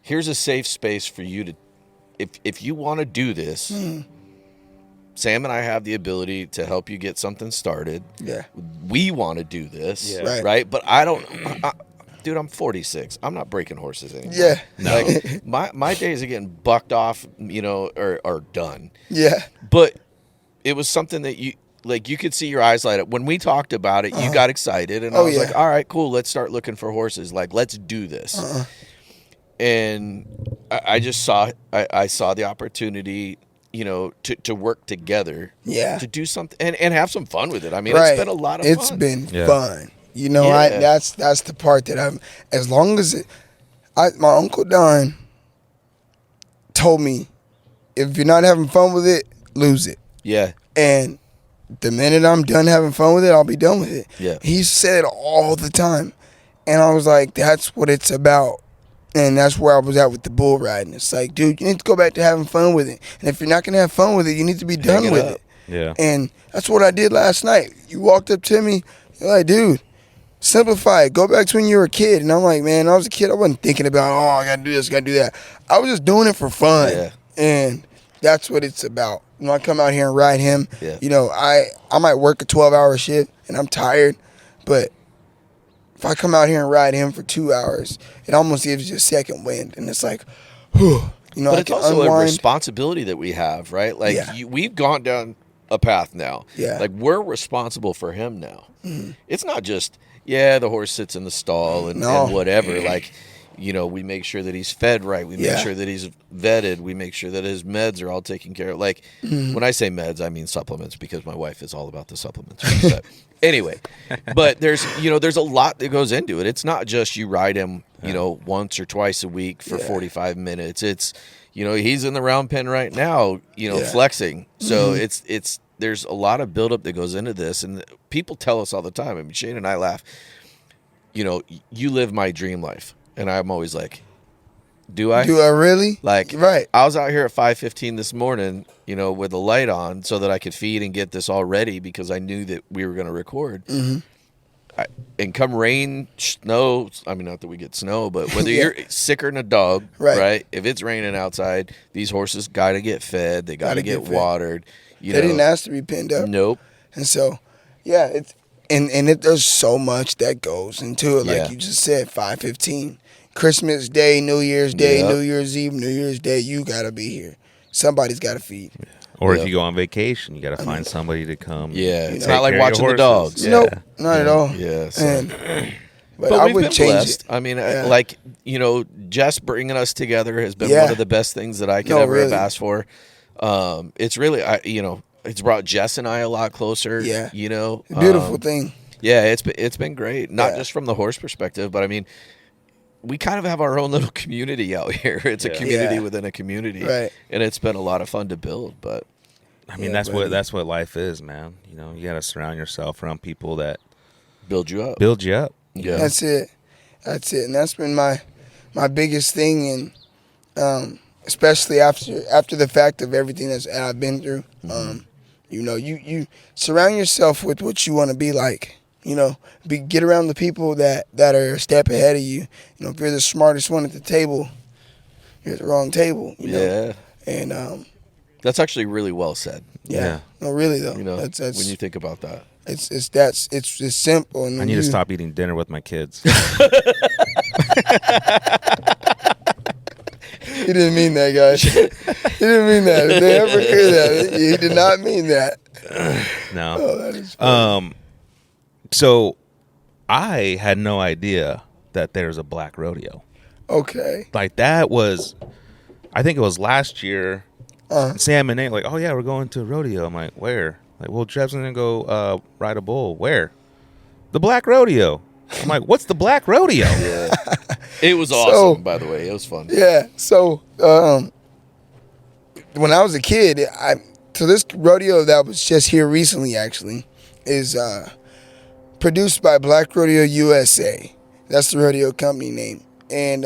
here's a safe space for you to, if you want to do this, Sam and I have the ability to help you get something started. Yeah. We want to do this, Yeah. right? But I don't, dude, I'm 46. I'm not breaking horses anymore. Yeah. Like my days of getting bucked off, you know, are done. Yeah. But it was something that you, like you could see your eyes light up when we talked about it. You got excited, and I was like, "All right, cool. Let's start looking for horses. Like, let's do this." And I just saw I saw the opportunity, you know, to work together, to do something and have some fun with it. I mean, it's been a lot of fun. It's been fun. You know, that's the part that I'm. As long as my Uncle Don told me, if you're not having fun with it, lose it. Yeah. And the minute I'm done having fun with it, I'll be done with it. Yeah. He said all the time. And I was like, that's what it's about. And that's where I was at with the bull riding. It's like, dude, you need to go back to having fun with it. And if you're not going to have fun with it, you need to be done with it. Yeah. And that's what I did last night. You walked up to me, you're like, dude, simplify it. Go back to when you were a kid. And I'm like, man, I was a kid. I wasn't thinking about, I got to do this, got to do that. I was just doing it for fun. Yeah. And that's what it's about. When I come out here and ride him, Yeah. you know, I might work a 12-hour shift and I'm tired, but if I come out here and ride him for 2 hours, it almost gives you a second wind, and it's like, whew, you know, But I it's can also unwind. a responsibility that we have, right? Like we've gone down a path now. Yeah. Like we're responsible for him now. It's not just the horse sits in the stall and whatever. Like, you know, we make sure that he's fed right. We make sure that he's vetted. We make sure that his meds are all taken care of. Like when I say meds, I mean supplements because my wife is all about the supplements. But anyway, but there's a lot that goes into it. It's not just you ride him, you know, once or twice a week for 45 minutes. It's, you know, he's in the round pen right now, you know, flexing. So it's there's a lot of buildup that goes into this. And people tell us all the time. I mean, Shane and I laugh, you know, you live my dream life. And I'm always like, do I? Do I really? Like, I was out here at 5:15 this morning, you know, with the light on so that I could feed and get this all ready because I knew that we were going to record. And come rain, snow, I mean, not that we get snow, but whether you're sicker than a dog, right? If it's raining outside, these horses got to get fed. They got to get watered. They didn't ask to be pinned up. Nope. And so, it's there's so much that goes into it. Like you just said, 5:15. Christmas Day, New Year's Day, New Year's Eve, New Year's Day, you got to be here. Somebody's got to feed. Or if you go on vacation, you got to find somebody to come. Yeah, it's not like watching the dogs. Nope, not at all. Yeah. So. But I we've would been change blessed. it. I mean, like, you know, Jess bringing us together has been one of the best things that I could ever have asked for. It's really, it's brought Jess and I a lot closer. Yeah. You know, beautiful thing. Yeah, it's been great. Not just from the horse perspective, but I mean, we kind of have our own little community out here. It's a community within a community, right? And it's been a lot of fun to build. But I mean, that's what life is, man. You know, you got to surround yourself around people that build you up. Yeah, that's it, and that's been my biggest thing, and especially after the fact of everything that I've been through. You know, you surround yourself with what you want to be like. You know, get around the people that are a step ahead of you. You know, if you're the smartest one at the table, you're at the wrong table. You know? And that's actually really well said. Yeah. No, really though. You know, that's when you think about that, it's simple. And I need to stop eating dinner with my kids. He didn't mean that, guys. He didn't mean that. If they ever hear that, he did not mean that. No. Oh, that is funny. So I had no idea that there's a black rodeo. Okay. Like that was, I think it was last year. Sam and Nate like, oh yeah, we're going to a rodeo. I'm like, where? Like, well, Trev's gonna go ride a bull. Where? The black rodeo. I'm like, what's the black rodeo? Yeah. It was awesome, by the way. It was fun. Yeah. So when I was a kid, so this rodeo that was just here recently actually is produced by Black Rodeo USA. That's the rodeo company name. And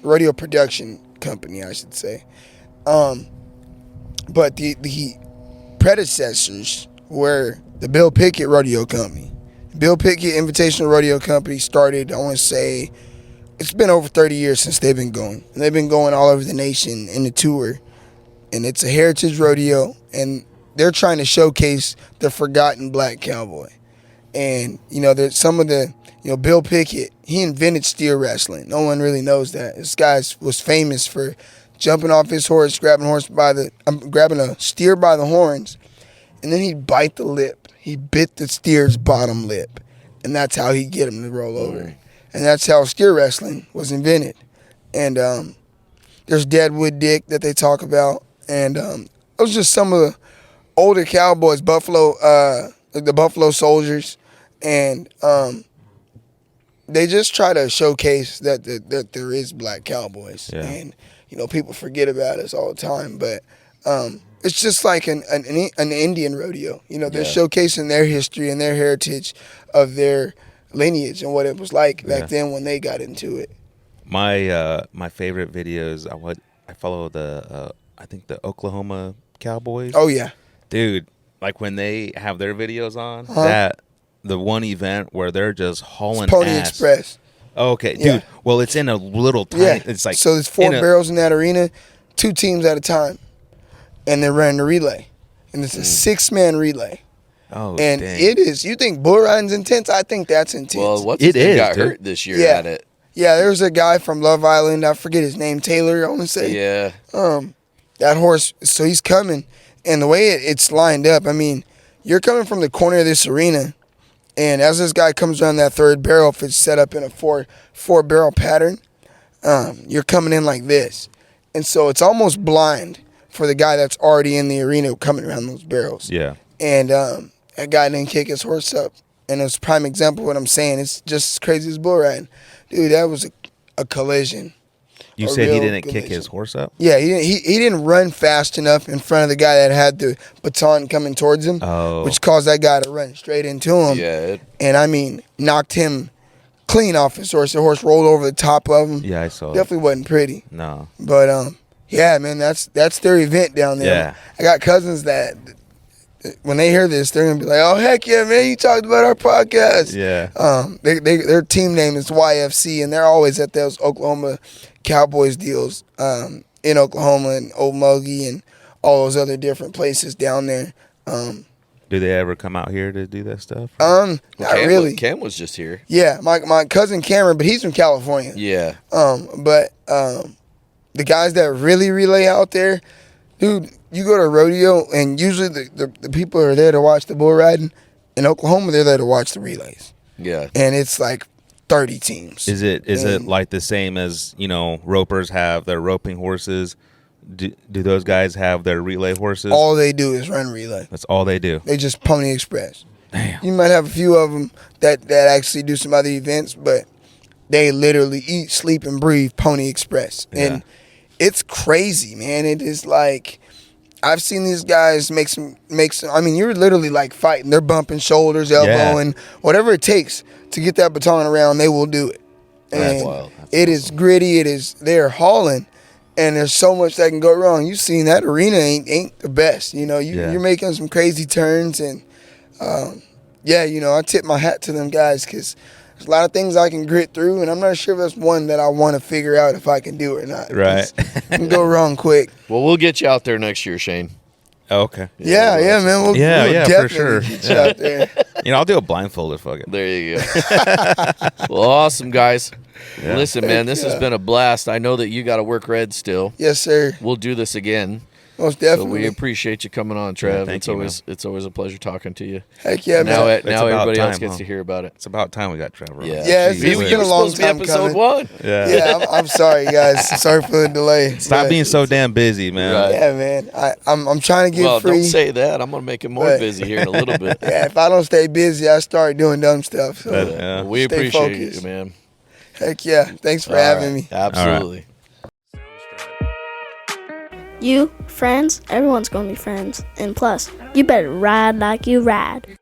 rodeo production company, I should say. But the predecessors were the Bill Pickett Rodeo Company. Bill Pickett Invitational Rodeo Company started, I want to say, it's been over 30 years since they've been going. And they've been going all over the nation in the tour. And it's a heritage rodeo. And they're trying to showcase the forgotten black cowboy. And, you know, there's some of the, you know, Bill Pickett, he invented steer wrestling. No one really knows that. This guy was famous for jumping off his horse, grabbing a steer by the horns, and then he'd bite the lip he bit the steer's bottom lip, and that's how he get him to roll over. And that's how steer wrestling was invented. And there's Deadwood Dick that they talk about, and those are just some of the older cowboys, the Buffalo Soldiers, and they just try to showcase that there is black cowboys, and people forget about us all the time, but it's just like an Indian rodeo. They're showcasing their history and their heritage of their lineage and what it was like back then when they got into it. My favorite videos, I follow I think the Oklahoma Cowboys. Oh yeah, dude! Like when they have their videos on, that the one event where they're just hauling Pony ass. Express. Okay, dude. Well, it's in a little tiny. Yeah, it's like so there's 4 barrels in that arena, 2 teams at a time, and they're running the relay, and it's a 6-man relay. Oh, and dang. it is. You think bull riding's intense? I think that's intense. Well, what's his name got hurt this year at it? Yeah, there's a guy from Love Island. I forget his name. Taylor, I want to say. Yeah. That horse. So he's coming, and the way it's lined up. I mean, you're coming from the corner of this arena, and as this guy comes around that 3rd barrel, if it's set up in a four barrel pattern, you're coming in like this, and so it's almost blind for the guy that's already in the arena coming around those barrels. Yeah. And that guy didn't kick his horse up. And it was a prime example of what I'm saying. It's just as crazy as bull riding. Dude, that was a collision. You said he didn't kick his horse up? Yeah, he didn't run fast enough in front of the guy that had the baton coming towards him, which caused that guy to run straight into him. Yeah. And, I mean, knocked him clean off his horse. The horse rolled over the top of him. Yeah, I saw Definitely wasn't pretty. No. But, yeah, man, that's their event down there. Yeah. I got cousins that when they hear this, they're gonna be like, "Oh heck yeah, man! You talked about our podcast." Yeah. Their team name is YFC, and they're always at those Oklahoma Cowboys deals in Oklahoma and Old Mogi and all those other different places down there. Do they ever come out here to do that stuff? Not really. Cam was just here. Yeah, my cousin Cameron, but he's from California. Yeah. But the guys that really relay out there, dude. You go to a rodeo, and usually the people are there to watch the bull riding. In Oklahoma, they're there to watch the relays. Yeah. And it's like 30 teams. Is it like the same as, ropers have their roping horses? Do those guys have their relay horses? All they do is run relay. That's all they do. They just Pony Express. Damn. You might have a few of them that actually do some other events, but they literally eat, sleep, and breathe Pony Express. Yeah. And it's crazy, man. It is like... I've seen these guys make some. I mean, you're literally like fighting. They're bumping shoulders, elbowing, whatever it takes to get that baton around. They will do it. And That's wild. It is gritty. They're hauling, and there's so much that can go wrong. You've seen that arena ain't the best. You're making some crazy turns, and I tip my hat to them guys because there's a lot of things I can grit through, and I'm not sure if that's one that I want to figure out if I can do it or not. Right. It can go wrong quick. Well, we'll get you out there next year, Shane. Okay. Yeah, man. We'll for definitely sure. get you out there. I'll do a blindfolded. Fuck it. There you go. Well, awesome, guys. Yeah. Listen, man, this has been a blast. I know that you got to work red still. Yes, sir. We'll do this again. Most definitely. So we appreciate you coming on, Trev. Yeah, it's always a pleasure talking to you. Heck yeah, man. Now everybody else gets to hear about it. It's about time we got Trevor. Yeah, it's been a long time episode coming. 1. Yeah, I'm sorry, guys. Sorry for the delay. Stop being so damn busy, man. Right. Yeah, man. I'm trying to get free. Don't say that. I'm gonna make it more busy here in a little bit. Yeah, if I don't stay busy, I start doing dumb stuff. So we appreciate you, man. Heck yeah. Thanks for having me. Absolutely. You, friends, everyone's gonna be friends. And plus, you better ride like you ride.